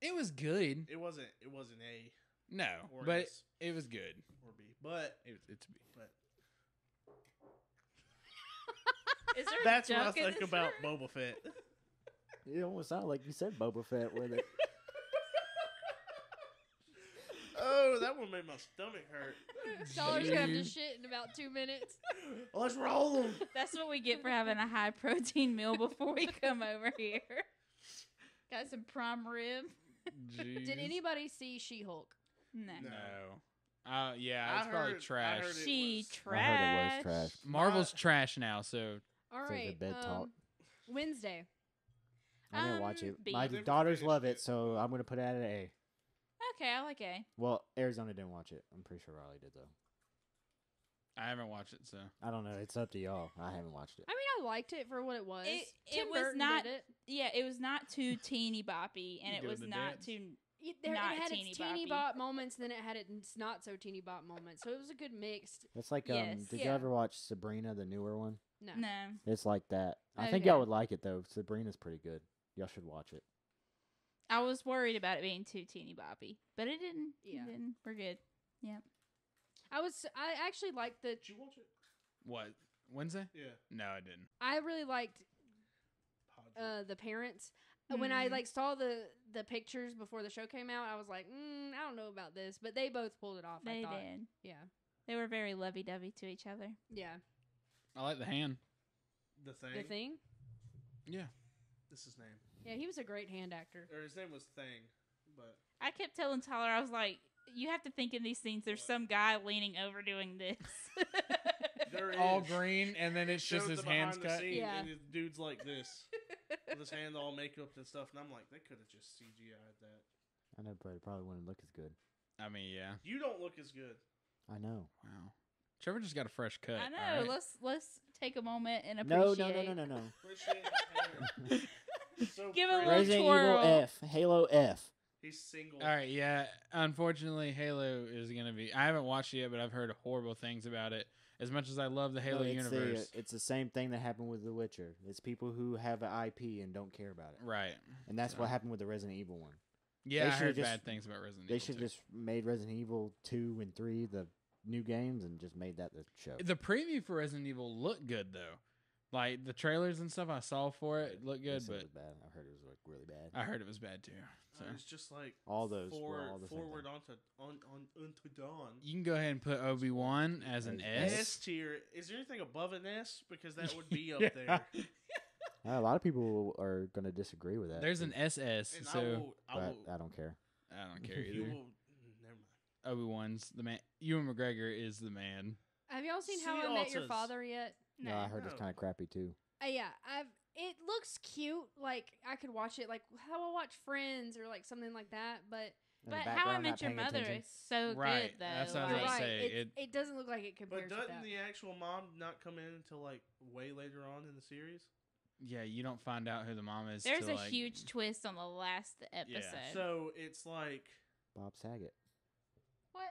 It was good. It wasn't A No, or but S it was good. or B. But It's B. Is there a that's what I joke in think this about room? Boba Fett. It almost sounded like you said Boba Fett with it. Oh, that one made my stomach hurt. Dollar's gonna have to Jeez. shit in about 2 minutes. Let's roll them. That's what we get for having a high protein meal before we come over here. Got some prime rib. Jeez. Did anybody see She-Hulk? No. No. Yeah, it's I probably heard- I trash. heard it She was- trash. I heard it was trash. Marvel's trash now, so All Save the right. bed talk. Wednesday. I didn't watch it. B. My Never daughters finished love it. it, so I'm gonna put it at an A. Okay, I like A. Well, Arizona didn't watch it. I'm pretty sure Riley did though. I haven't watched it. So I don't know. It's up to y'all. I haven't watched it. I mean, I liked it for what it was. It Tim was Burton not- did it. Yeah, it was not too teeny boppy, and You it doing was the not dance? too. It Not had teeny its teeny boppy. bop moments, then it had its not so teeny bop moments. So it was a good mix. It's like Yes. did you Yeah. ever watch Sabrina, the newer one? No. No. It's like that. I think Okay. y'all would like it though. Sabrina's pretty good. Y'all should watch it. I was worried about it being too teeny boppy, but it didn't. Yeah. It didn't. We're good. I actually liked the. Did you watch it? what? Wednesday? Yeah. No, I didn't. I really liked Podrick. the parents. When I Mhm. like saw the pictures before the show came out, I was like, I don't know about this, but they both pulled it off. They I thought. did. Yeah. They were very lovey-dovey to each other. Yeah. I like the hand. The Thing. The Thing. Yeah. This is his name. Yeah, he was a great hand actor. Or his name was Thing, but I kept telling Tyler, I was like, you have to think in these scenes, there's some guy leaning over doing this. there All is. green, and then it's just Showed his the hands behind the cut. scene, Yeah. and his dude's like this, with his hand all makeup and stuff, and I'm like, they could have just CGI'd that. I know, but it probably wouldn't look as good. I mean, yeah. You don't look as good. I know. Wow. Trevor just got a fresh cut. I know. all right? Let's take a moment and No, appreciate. no. Appreciate his hair. So Give it a pretty. little Resident twirl. Evil F. Halo F. He's single. All right, yeah. Unfortunately, Halo is gonna be. I haven't watched it yet, but I've heard horrible things about it. As much as I love the Halo No, it's universe, it's the same thing that happened with The Witcher. It's people who have an IP and don't care about it, right? and that's So- what happened with the Resident Evil one. Yeah, They I should've heard just- bad things about Resident They Evil. should 2. just made Resident Evil 2 and 3 the new games and just made that the show. The preview for Resident Evil looked good though. Like the trailers and stuff I saw for it looked They good, said it but was bad. I heard it was like really bad. I heard it was bad too. So It's just like All those were forward, all the same forward thing. onto dawn. you can go ahead and put Obi-Wan as an As S. S tier. Is there anything above an S? Because that would be up Yeah. there. A lot of people are going to disagree with that. There's an SS, And so I but will. I don't care. I don't care You either. will. Never mind. Obi-Wan's the man. Ewan McGregor is the man. Have y'all seen See How I Met Your Altas. Father yet? No, I heard it's No. kind of crappy too. Yeah, It looks cute. Like I could watch it, like how I watch Friends or like something like that. But In the But How I background, Met not Your paying Mother attention. is so Right, good, though. that's what I was you're about to right. say, It doesn't look like it But compares to doesn't that. the actual mom not come in until like way later on in the series? Yeah, you don't find out who the mom is. There's till, a like, huge twist on the last episode. So it's like Bob Saget. What?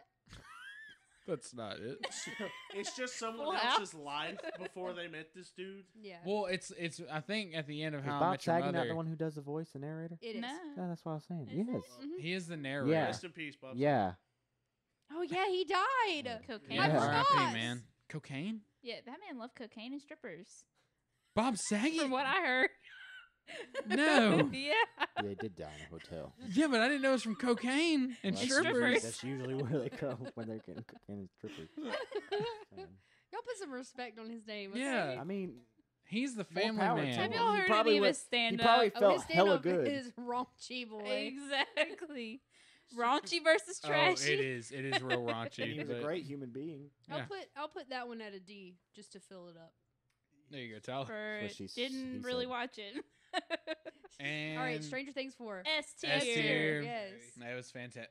That's not it. it's just someone Full else's life before they met this dude. Yeah, Well, it's. I think at the end of Is How I Bob Met Your Saget not Mother, the one who does the voice, the narrator? it is. No. Yeah, that's what I was saying. Is Yes. it? Mhm. he is the narrator. Yeah. Rest in peace, Bob. Yeah. Oh yeah, he died. Cocaine. Yeah, I Yeah. forgot. R.I.P. man. Cocaine. Yeah, that man loved cocaine and strippers. Bob Saget. From what I heard. No. Yeah. Yeah, they did die in a hotel. Yeah, but I didn't know it was from cocaine and Well, strippers. That's usually where they go when they're getting cocaine and strippers. Y'all put some respect on his name. Okay? Yeah. I mean, Probably the More family power to man. Have him. y'all He heard probably any of would- his stand he probably up? felt his hella stand-up good. is raunchy boy. Exactly. Raunchy versus Oh, trashy. it is. It is real raunchy. and he was a but- great human being. Yeah. I'll put that one at a D just to fill it up. There you go, Tyler. For That's what he didn't really said. watch it. And All right, Stranger Things 4. S tier. S tier. Yes. That was fantastic.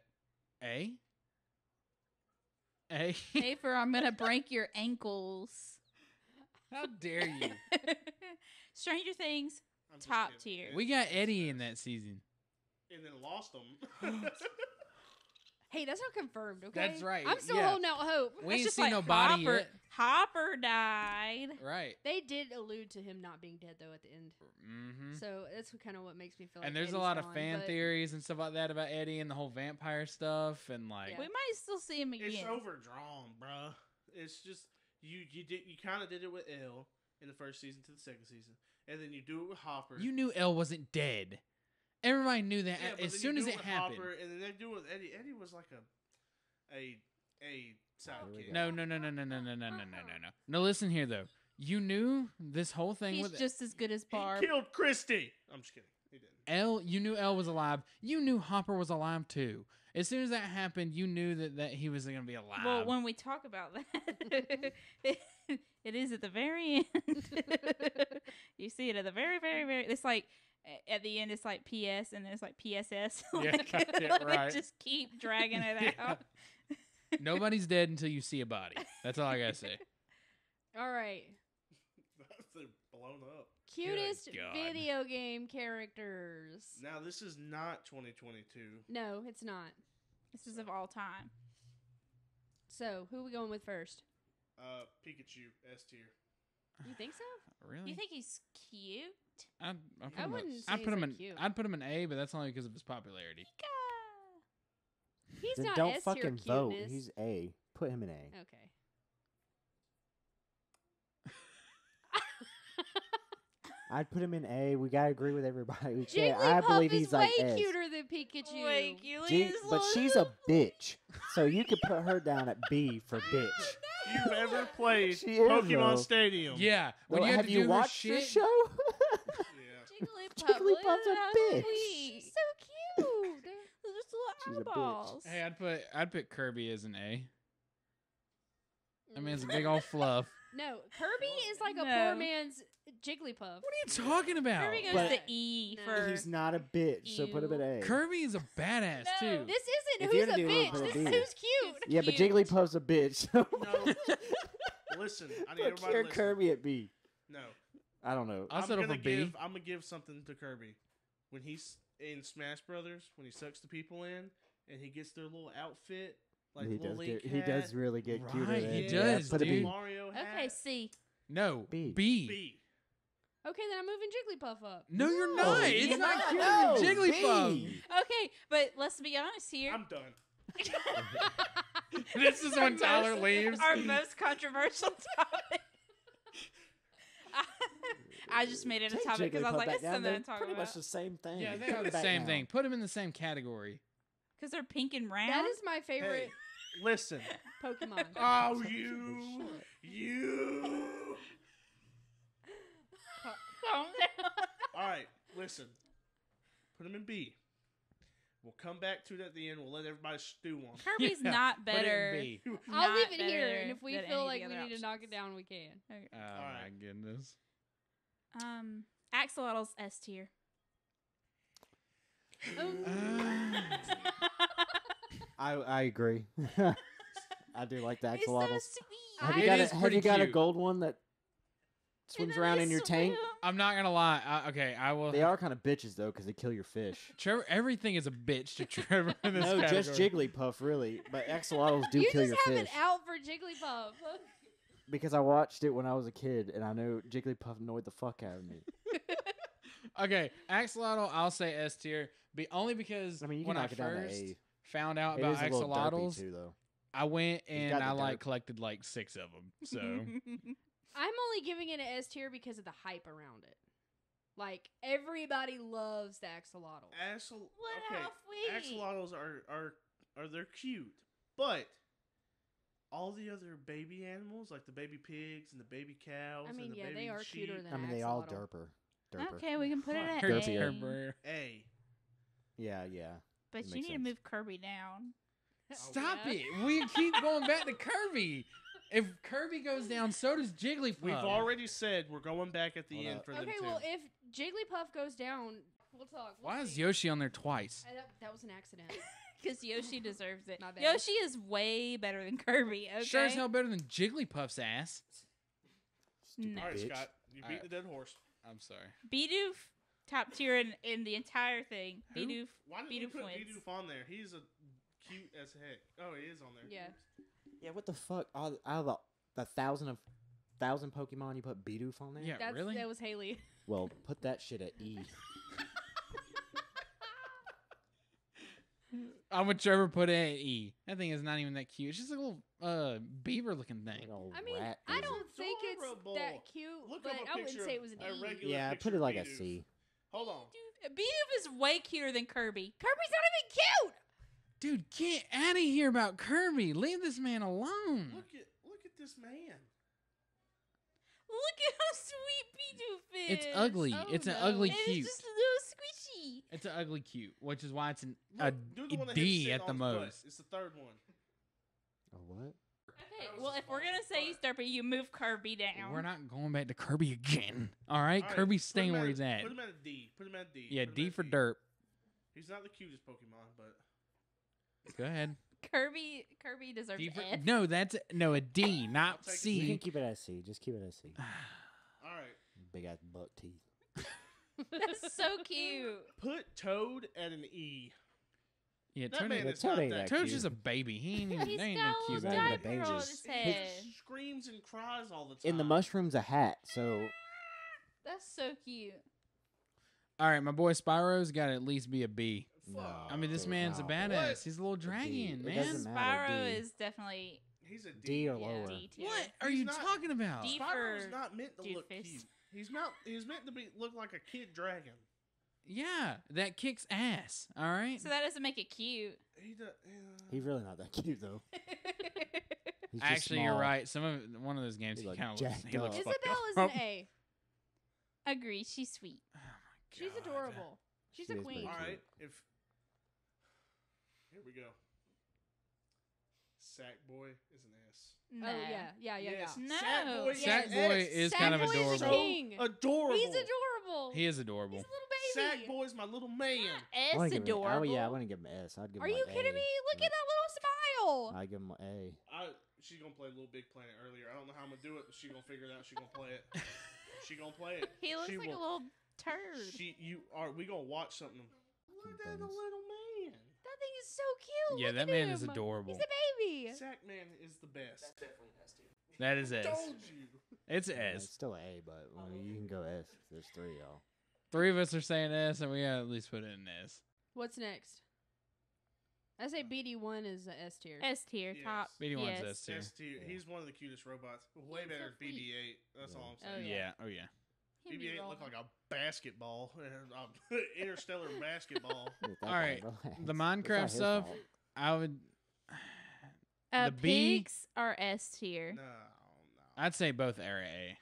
A. A. A for I'm gonna break your ankles. How dare you? Stranger Things, I'm just top kidding. tier. We got Eddie in that season. And then lost them. Hey, that's not confirmed, okay? That's right, I'm still yeah. holding out hope. We That's ain't just seen like no body Hopper. yet. Hopper died. Right. They did allude to him not being dead, though, at the end. Mm-hmm. So that's kind of what makes me feel like And there's Eddie's a lot of gone, fan but- theories and stuff like that about Eddie and the whole vampire stuff and like Yeah. We might still see him It's again. overdrawn, bruh. It's just you kind of did it with Elle in the first season to the second season, and then you do it with Hopper. you knew Elle wasn't dead. Everybody knew that Yeah, but as then soon you as do it with happened. Hopper, and then they do it with Eddie. Eddie was like a sidekick. No. No, listen here though. You knew this whole thing He's with just as good as Barb. He killed Christy. I'm just kidding. He didn't. Elle. You knew Elle was alive. You knew Hopper was alive too. As soon as that happened, you knew that he was going to be alive. Well, when we talk about that, it is at the very end. You see it at the very, very, very. It's like at the end, it's like PS, and then it's like PSS. Like, Yeah, like right. they just keep dragging it Yeah. out. Nobody's dead until you see a body. That's all I gotta say. All right. They're blown up. Cutest God. video game characters. Now this is not 2022. No, it's not. This is of all time. So, who are we going with first? Pikachu S tier. You think so? Really? You think he's cute? I'd I wouldn't say I'd put he's him that in. cute. I'd put him in A, but that's only because of his popularity. He's Then not don't S fucking tier vote. cuteness. He's A. Put him in A. Okay. I'd put him in A. We gotta agree with everybody. We can't. I Jigglypuff believe is he's way like S. cuter than Pikachu. Wait, you But she's a bitch, so you could put her down at B for bitch. You've ever played She is, Pokemon though. Stadium? Yeah. When Well, you have to you do her watched shit, this show? Yeah. Jigglypuff. Jigglypuff's a how bitch. sweet. So cute. They're just She's a little bitch. eyeballs. Hey, I'd put Kirby as an A. I mean, it's a big old fluff. No, Kirby is like a No. poor man's Jigglypuff. What are you talking about? Kirby goes But- to E No. for. He's not a bitch, so put him in A. Kirby is a badass No. too. This isn't If who's you're a gonna do it, bitch. put a This B. is who's cute. Yeah, but Cute. Jigglypuff's a bitch. So No. Listen, I need put everybody to your listen. Kirby at B. No. I don't know. I'll settle for B. I'm gonna give something to Kirby when he's in Smash Brothers when he sucks the people in and he gets their little outfit like he little does. lake He does hat, really get cuter. Right, than he yeah, does, Put a B. dude. Mario hat. Okay, C. No, B. B. Okay, then I'm moving Jigglypuff up. No, you're No, not. you're It's not not. cuter No, than Jigglypuff. B. Okay, but let's be honest here. I'm done. This is when Tyler Most- leaves. Our most controversial topic. I just made it a Take topic because I was Jigglypuff like, back it's down. something They're to talk pretty about. much the same thing. Yeah, they Put are it the back same now. thing. Put them in the same category. Because they're pink and round. That is my favorite Hey, listen. Pokemon. Oh, Shut you. up. You. Calm down. All right, listen. Put him in B. We'll come back to it at the end. We'll let everybody stew on it. Kirby's Yeah, not put it in better. B. I'll Not leave it here, better and if we than feel any like of we the need other to knock it options. down, we can. Okay. Oh Alright. my goodness. Axolotl's S tier. I agree. I do like the It's so axolotls. sweet. Have I- you It got is have pretty you got a cute. gold one that swims around in your tank? I'm not gonna lie. Okay, I will. They are kind of bitches though, because they kill your fish. Trevor, everything is a bitch to Trevor in this No, category. just Jigglypuff, really. But axolotls do You kill just your have fish. it out for Jigglypuff. Because I watched it when I was a kid, and I know Jigglypuff annoyed the fuck out of me. Okay, Axolotl, I'll say S tier, only because I mean, you can when I knock it down to first A. found out It about is a little derpy axolotls, too, though. I went He's and got I the derp. collected like 6 of them. So I'm only giving it an S tier because of the hype around it. Like, everybody loves the axolotl. Okay, how sweet. axolotls are they're cute, but all the other baby animals, like the baby pigs and the baby cows, I mean, and the yeah, baby they are sheep, cuter than I an mean, they all axolotl. derper. Okay, we can put it at Derpy. A. Derpy. A. Yeah. But That you makes need to sense. move Kirby down. Stop Yeah. it. We keep going back to Kirby. If Kirby goes down, so does Jigglypuff. We've already said we're going back at the Hold end up. for them Okay, too. well, if Jigglypuff goes down, we'll talk. We'll Why is see. Yoshi on there twice? That was an accident. Because Yoshi deserves it. My bad. Yoshi is way better than Kirby, okay? Sure as hell better than Jigglypuff's ass. Stupid No. All right, bitch. Scott, you beat the dead horse. I'm sorry. Bidoof, top tier in the entire thing. Who? Bidoof. Why didn't you Bidoof put wins. Bidoof on there? He's a cute as heck. Oh, he is on there. Yeah. Yeah, what the fuck? Out of the thousand Pokemon, you put Bidoof on there? Yeah, really? That was Haley. Well, put that shit at E. I'm with Trevor. Put it at E. That thing is not even that cute. It's just a little beaver looking thing. Like old I mean, rat I thing. don't think it's adorable. that cute, Look but up a I wouldn't picture say it of was an a E. regular Yeah, picture put it of like a Bidoof. C. Hold on. Bidoof is way cuter than Kirby. Kirby's not even cute. Dude, get out of here about Kirby. Leave this man alone. Look at this man. Look at how sweet Bidoof is. It's ugly. Oh, It's an no. ugly It's cute. just a little squishy. It's an ugly cute, which is why it's a Look, do the one that D sitting at the on his butt. most. It's the third one. A what? Okay, well, if we're gonna say Starper, you move Kirby down. We're not going back to Kirby again. All right, All right, Kirby's put staying him where at- he's at. Put him at a D. Put him at a D. Yeah, Put him D at for D. derp. He's not the cutest Pokemon, but Go ahead. Kirby deserves D for, F. no, that's no a D, not take a You can C. keep it at C. Just keep it at C. all right. Big ass buck teeth. That's so cute. Put Toad at an E. Yeah, That Toad, man Yeah, is Toad not ain't that that Toad's cute. just a baby. He ain't even. He's They ain't got no a cute. He's little not even a diaper on baby. his He head. screams and cries all the time. In the mushroom's a hat, so That's so cute. All right, my boy Spyro's got to at least be a B. no. I mean, this dude, man's a no. badass. What? He's a little dragon, It man. doesn't matter, Spyro D. is definitely He's a D or yeah, lower. D tier. What are He's you not- talking about? D- Spyro's for not meant to look doofus. cute. He's not. He's meant to look like a kid dragon. Yeah, that kicks ass. All right. So that doesn't make it cute. He does. He's really not that cute though. He's just Actually, you're small. right. One of those games, He's he like kind of jacked looks. He looks up. fucked Isabel up. is an A. Agree, she's sweet. Oh my She's God. adorable. She's She a is queen. very All cute. right. If here we go. Sackboy is an S. No. Oh yeah. Yes. No. Sackboy is Yes. an Sackboy S. is kind of Sackboy is a adorable. So king. adorable. He's adorable. He is adorable. He's a little baby. Sackboy's my little man. I S wanna give him- adorable. Oh yeah, I want to give him an S. I'd give him Are you like kidding A. me? Look at that little smile. I give him an A. She's gonna play Little Big Planet earlier. I don't know how I'm gonna do it, but she's gonna figure it out. She's gonna play it. She gonna play it. He looks She like will- a little turd. We gonna watch something. Look at the things. little man. That thing is so cute. Yeah, Look that at man is him. adorable. He's a baby. Sackman is the best. That's definitely an S tier. That is S. Told you. It's Yeah, S. It's still an A, but I mean, you can go S. There's three y'all. Three of us are saying S, and we gotta at least put it in S. What's next? I say BD1 is a S tier. S tier, Yes. top. BD1's yes. S tier. S tier. He's one of the cutest robots. Way He's better so than sweet. BB-8. That's all I'm Oh, saying. Yeah. Oh yeah. He'd be BB-8 looked rolling. like a basketball, interstellar basketball. Look at that All guy, right, relax. the It's not Minecraft his stuff. fault. I would. The B- Pigs are S tier. No. I'd say both are A.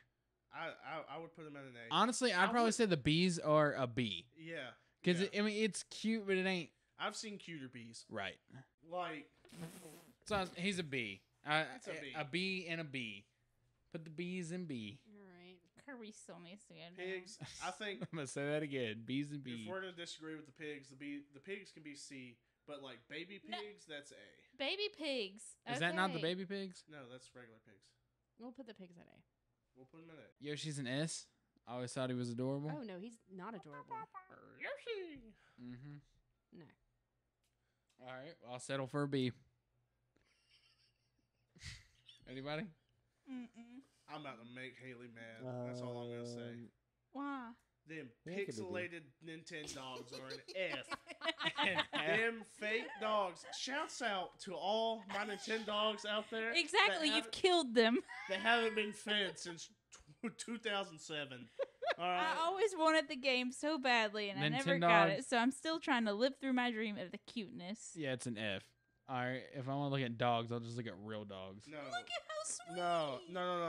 I would put him at an A. Honestly, I'd I probably would- say the B's are a B Yeah. because yeah. I mean it's cute, but it ain't I've seen cuter bees. right. Like, So he's a B. It's a B. A B and a B. Put the B's in B. All right. Kirby still needs to get pigs, I think I'm gonna say that again. B's and if B. we're gonna disagree with the pigs, the pigs can be C, but like baby No. pigs, that's A. Baby pigs. Is that not the Okay. baby pigs? No, that's regular pigs. We'll put the pigs at A. We'll put them at A. Yoshi's an S. I always thought he was adorable. Oh no, he's not adorable. Yoshi. Mm-hmm. No. All right, well, I'll settle for a B. Anybody? Mm-mm. I'm about to make Haley mad. That's all I'm gonna say. Why? Them Yeah, it could be D. pixelated Nintendogs are an F. And them fake dogs. Shouts out to all my Nintendogs out there. Exactly, that you've killed them. haven't been fed since 2007. All right. I always wanted the game so badly, and I never got it. So I'm still trying to live through my dream of the cuteness. Yeah, it's an F. All right, if I want to look at dogs, I'll just look at real dogs. No. Look at how sweet. No.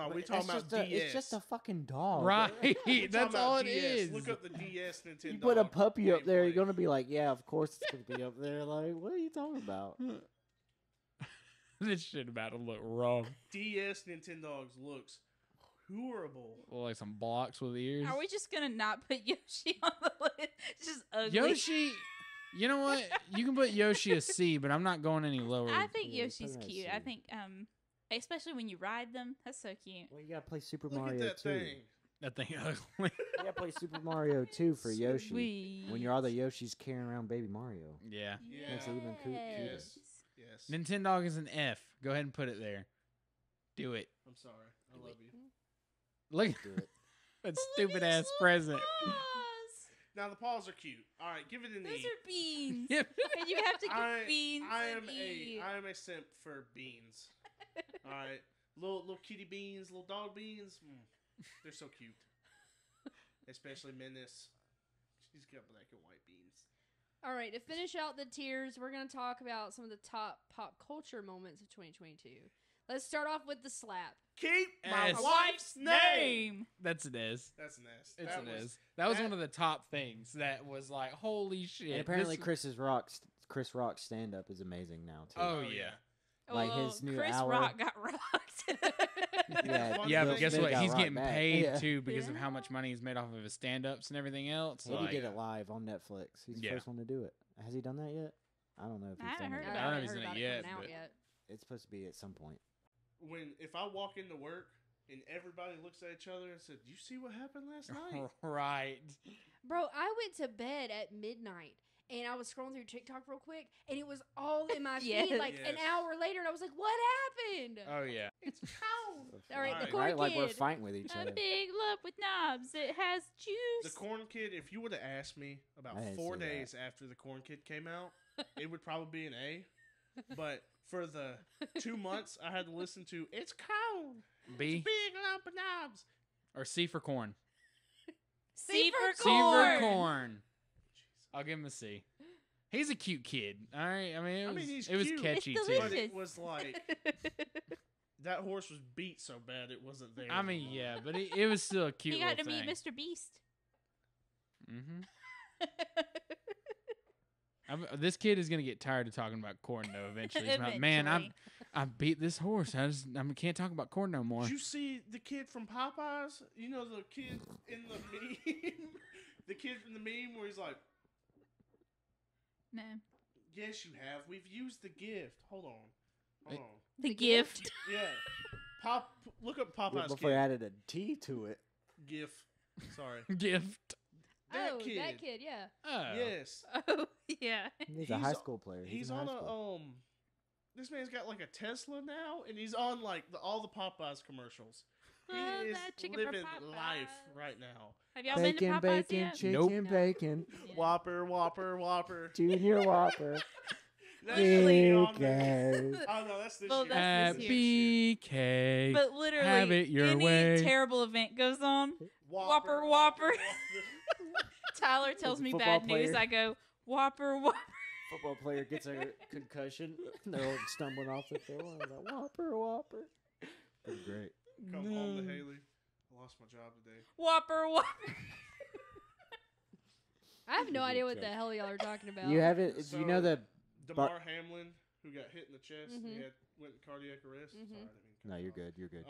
But We it's talking about just DS. It's just a fucking dog. Right, We that's talking about all it DS. is. Look up the DS Nintendo. You put a puppy up there, you're gameplay. gonna be like, yeah, of course it's gonna be up there. Like, what are you talking about? This shit about to look wrong. DS Nintendogs looks horrible. Like some blocks with ears. Are we just gonna not put Yoshi on the list? It's just ugly. Yoshi, you know what? You can put Yoshi a C, but I'm not going any lower. I think Yeah, Yoshi's put him at cute. C. I think Especially when you ride them. That's so cute. Well, you gotta play Super Look Mario at that 2. thing. That thing ugly. You gotta play Super Mario 2 for Yoshi. Sweet. When you're all the Yoshis carrying around baby Mario. Yeah. Yeah. Makes it even cuter. Yes. Yes. Nintendog is an F. Go ahead and put it there. Do it. I'm sorry. I love you. Look Do at it. that stupid ass present. Now the paws are cute. All right, give it an Those E. are beans. Yep. And you have to get beans. I and am eat. I am a simp for beans. All right, little kitty beans, little dog beans. They're so cute. Especially Menace. She's got black and white beans. All right, to finish out the tiers, we're going to talk about some of the top pop culture moments of 2022. Let's start off with the slap. Keep my S. wife's name. That's an S. That's an S. It's That an was- S. That was that- one of the top things that was like, holy shit. And apparently This- Chris Rock's stand-up is amazing now, too. Oh, Oh, yeah. Like Well, his new Chris hour. Rock got rocked. Yeah, Yeah, Bill but guess Smith what? got He's rocked getting back. paid, Yeah. too, because of Yeah. how much money he's made off of his stand-ups and everything else. Maybe Like, did it live on Netflix. He's the Yeah. first one to do it. Has he done that yet? I don't know if I he's haven't done heard it I yet. don't know if haven't he's heard done it about yet, coming out but- yet. It's supposed to be at some point. If I walk into work and everybody looks at each other and said, "You see what happened last night?" right. Bro, I went to bed at midnight and I was scrolling through TikTok real quick and it was all in my feed Yes. like an Yes. hour later and I was like, what happened? Oh, yeah. It's cold. All right, the Right. corn Right, like we're kid. fighting with each A other. big lump with knobs. It has juice. The Corn Kid. If you would have asked me about I didn't 4 see that. days after the Corn Kid came out, it would probably be an A. But for the 2 months I had to listen to "It's cold, B big lump of knobs." or C for corn. C for C for corn. I'll give him a C. He's a cute kid. All right. I mean, he's it was cute. catchy, It's too. But delicious. it was like that horse was beat so bad it wasn't there. I mean, anymore. yeah, but it was still a cute He got to little meet thing. Mr. Beast. Mm-hmm. This kid is gonna get tired of talking about corn though. Eventually, he's like, man, Eventually. I beat this horse. I can't talk about corn no more. Did you see the kid from Popeyes? You know the kid in the meme? The kid from the meme where he's like, No. "Yes, you have. We've used the gift. Hold on. Hold on. The gift. Yeah. Look up Yeah, Popeyes before kid. I added a T to it. GIF. Sorry. Gift. That oh, kid. that kid, yeah. Oh. Yes. Oh, yeah. He's a He's high a- school player. He's in high on school. this man's got like a Tesla now, and he's on like all the Popeyes commercials. He Love is that chicken from living life Popeyes. right now. Have y'all been to Bacon, Popeyes bacon, yet? chicken, Nope. bacon, Yeah. Whopper, Whopper, Whopper. Junior Whopper. That's really on Big there. egg. Oh no, that's this Well, year. that's At this year. BK. But literally, Have it your any way. terrible event goes on. Whopper. Tyler tells a me football bad news. player. I go, Whopper. Football player gets a concussion. They're all stumbling off the field. I was like, Whopper, Whopper. That's great. Come home to Haley. I lost my job today. Whopper. I have no Good idea what the joke. hell y'all are talking about. You have it. So- you know the. DeMar Bar- Hamlin, who got hit in the chest, and he Mhm. went in cardiac arrest. Mhm. Sorry, I didn't mean to cut No, you you're off. good. You're good.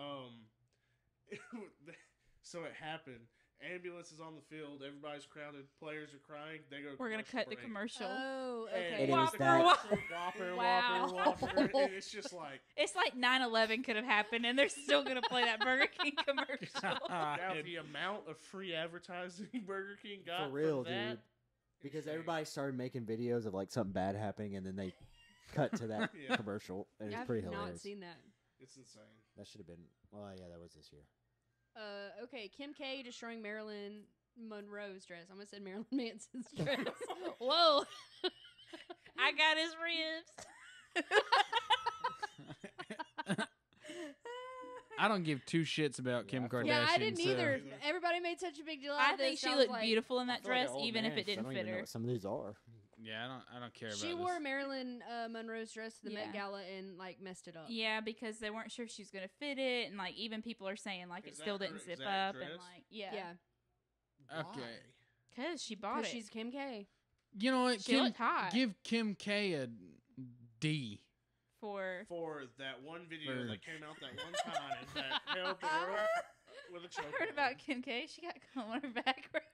So it happened. Ambulance is on the field. Everybody's crowded. Players are crying. They go. We're gonna commercial cut the break. commercial. Oh, And okay. it was Whopper, that- Whopper, Wow. Whopper, and it's just like It's like 9/11 could have happened, and they're still gonna play that Burger King commercial. now the amount of free advertising Burger King got For real, from that, dude. Because insane. everybody started making videos of like something bad happening, and then they cut to that Yeah. commercial, and it's I've pretty not hilarious. seen that. It's insane. That should have been. Well, yeah, that was this year. Okay, Kim K destroying Marilyn Monroe's dress. I almost said Marilyn Manson's dress. Whoa. I got his ribs. I don't give two shits about Yeah, Kim I feel Kardashian. Yeah, I didn't so- either. Either. Everybody made such a big deal out I of think this. she was looked like, beautiful in I that feel like an dress, old even if man, it 'cause I didn't don't fit even know her. what some of these are. Yeah, I don't care about She this. wore Marilyn Monroe's dress to the Yeah. Met Gala and like messed it up. Yeah, because they weren't sure if she was gonna fit it, and like even people are saying like Is it that still her didn't zip exact up, and dress? like Yeah. Okay. Why? because she bought Because it. she's Kim K. You know what? She Kim, looked hot. give Kim K a D. for For that one video For- that came out that one time that held the world with a I choke. heard about Kim K. She got cum on her background.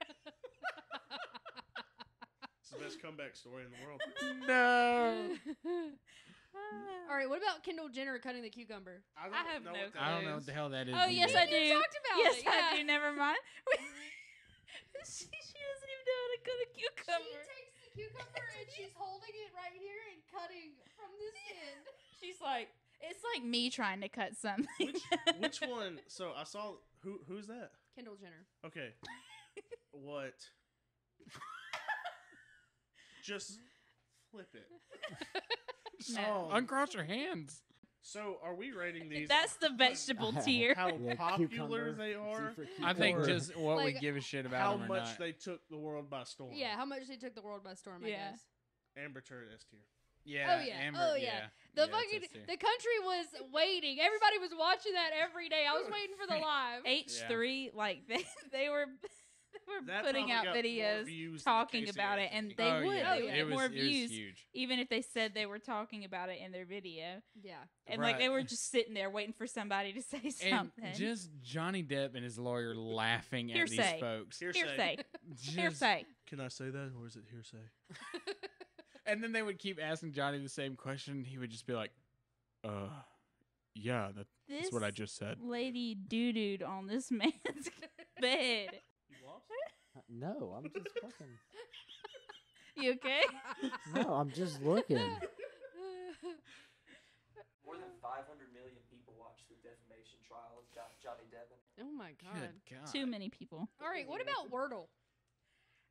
It's the best comeback story in the world. No. All All right, what about Kendall Jenner cutting the cucumber? I I have know no what that I don't know is. what the hell that is. Oh, yes, either. I do. We talked about Yes, it. Yeah. I do. Never mind. she doesn't even know how to cut a cucumber. She takes the cucumber and she's holding it right here and cutting from this end. She's like, it's like me trying to cut something. Which one? So I saw who's that? Kendall Jenner. Okay. What? Just flip it. No. Uncross your hands. So are we rating these? That's the vegetable tier. How Yeah, popular cucumber. they are? C for I think cucumber. just what we Like, give a shit about How them or much not. they took the world by storm. Yeah, how much they took the world by storm, I Yeah. guess. Amber Turd S tier. Yeah. Oh, yeah. Amber, Oh, yeah. The Yeah, it's fucking S tier. the country was waiting. Everybody was watching that every day. I was waiting for the live. H3, like they were That putting probably out got more videos views than the talking about it, KCAA and thing. they Oh, would yeah. they would yeah. get It was, more it was views huge. even if they said they were talking about it in their video. Yeah. And like they Right. were just sitting there waiting for somebody to say And something. just Johnny Depp and his lawyer laughing at these Hearsay. folks. Hearsay. Just- Hearsay. Can I say that, or is it hearsay? And then they would keep asking Johnny the same question. He would just be like, yeah, that's what I This just said. lady doo-dooed on this man's bed. You lost? No, I'm just fucking. You okay? No, I'm just looking. More than 500 million people watched the defamation trial of Johnny Depp. Oh my god. Good God. Too many people. All right, what about Wordle?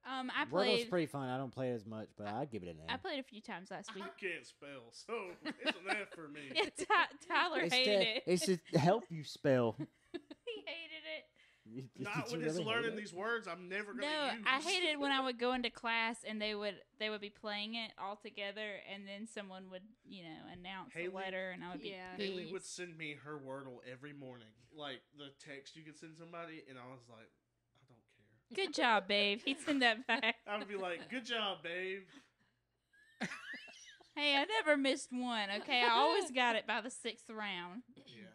I Wordle's played pretty fun. I don't play it as much, but I'd give it an A. I played a few times last I week. can't spell, so it's an F for me. Yeah, Tyler It's hated to, it. it's to help you spell. He hated it. Not Did when you it's really hate learning it? these words I'm never gonna No, use. I hated when I would go into class and they would be playing it all together, and then someone would announce Haley- a letter, and I would be Yeah. Haley would pissed. send me her Wordle every morning, like the text you could send somebody, and I was like, I don't care. Good job, babe. He'd send that back. I would be like, good job, babe. Hey, I never missed one. Okay, I always got it by the 6th round. Yeah.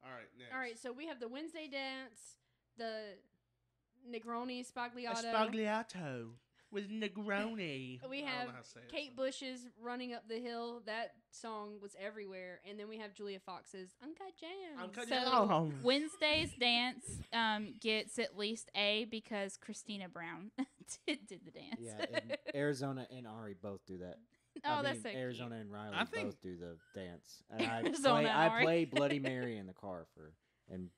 All right, next. All right, so we have the Wednesday dance, the Negroni Spagliato. Spagliato with Negroni. We I don't have know how to say it, Kate so. Bush's Running Up the Hill. That song was everywhere. And then we have Julia Fox's Uncut Gems. Uncut So- Gems. Wednesday's dance gets at least A because Christina Brown did the dance. Yeah, and Arizona and Ari both do that. Oh, I that's mean, so cute. Arizona and Riley I think- both do the dance. And Arizona and I Ari. play Bloody Mary in the car and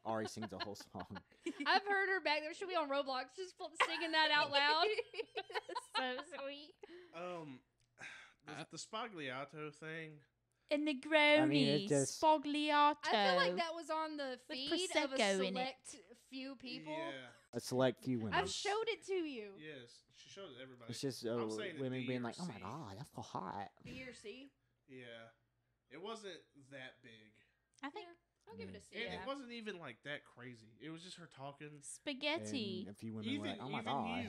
Ari sings a whole song. I've heard her back there. She'll be on Roblox just singing that out loud. That's so sweet. The Spagliato thing. And Negroni, I mean, it's just- Spogliato. I feel like that was on the With feed of a Prosecco in it. select few people. Yeah. A select few women. I've showed it to you. Yes. She showed it to everybody. It's just I'm saying a women D being or like, "Oh my C. god, that's so hot." B or C. Yeah. It wasn't that big. I think I'll give it a C. And Yeah. it wasn't even like that crazy. It was just her talking. spaghetti. And a few women were Even like, "Oh my god."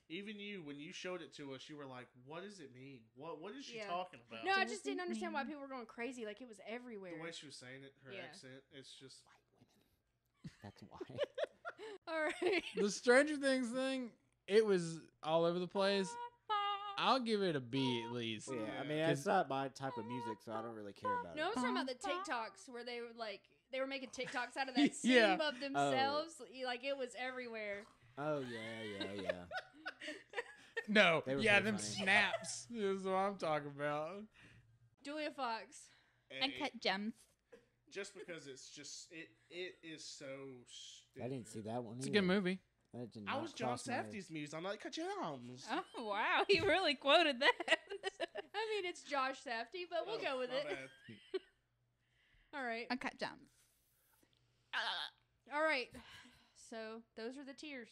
even you, when you showed it to us, you were like, "What does it mean? What is she Yeah. talking about?" No, I Does just it didn't understand why mean- people were going crazy. Like it was everywhere. The way she was saying it, her Yeah. accent, it's just. White women. That's why. All right. The Stranger Things thing, it was all over the place. I'll give it a B at least. Yeah, I mean, 'Cause- that's not my type of music, so I don't really care about No, I it. was talking about the TikToks where they were like they were making TikToks out of that scene Yeah. of themselves. Like it was everywhere. Oh yeah. No, They were yeah, pretty them funny. snaps is what I'm talking about. Julia Fox. And cut gems. Just because it's just it is so stupid. I didn't see that one. It's a either. good movie. That did I not was John cross my- Safdie's muse. I'm like, "Ka-jams." Oh wow, he really quoted that. I mean, it's Josh Safdie, but we'll Oh, go with my it. bad. All right. Uncut gems. All right. So those are the tiers.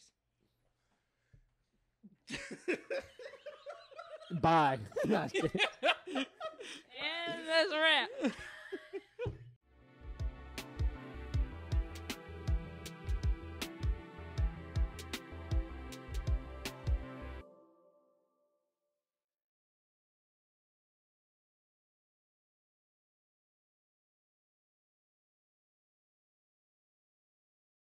Bye. Not kidding. And that's a wrap.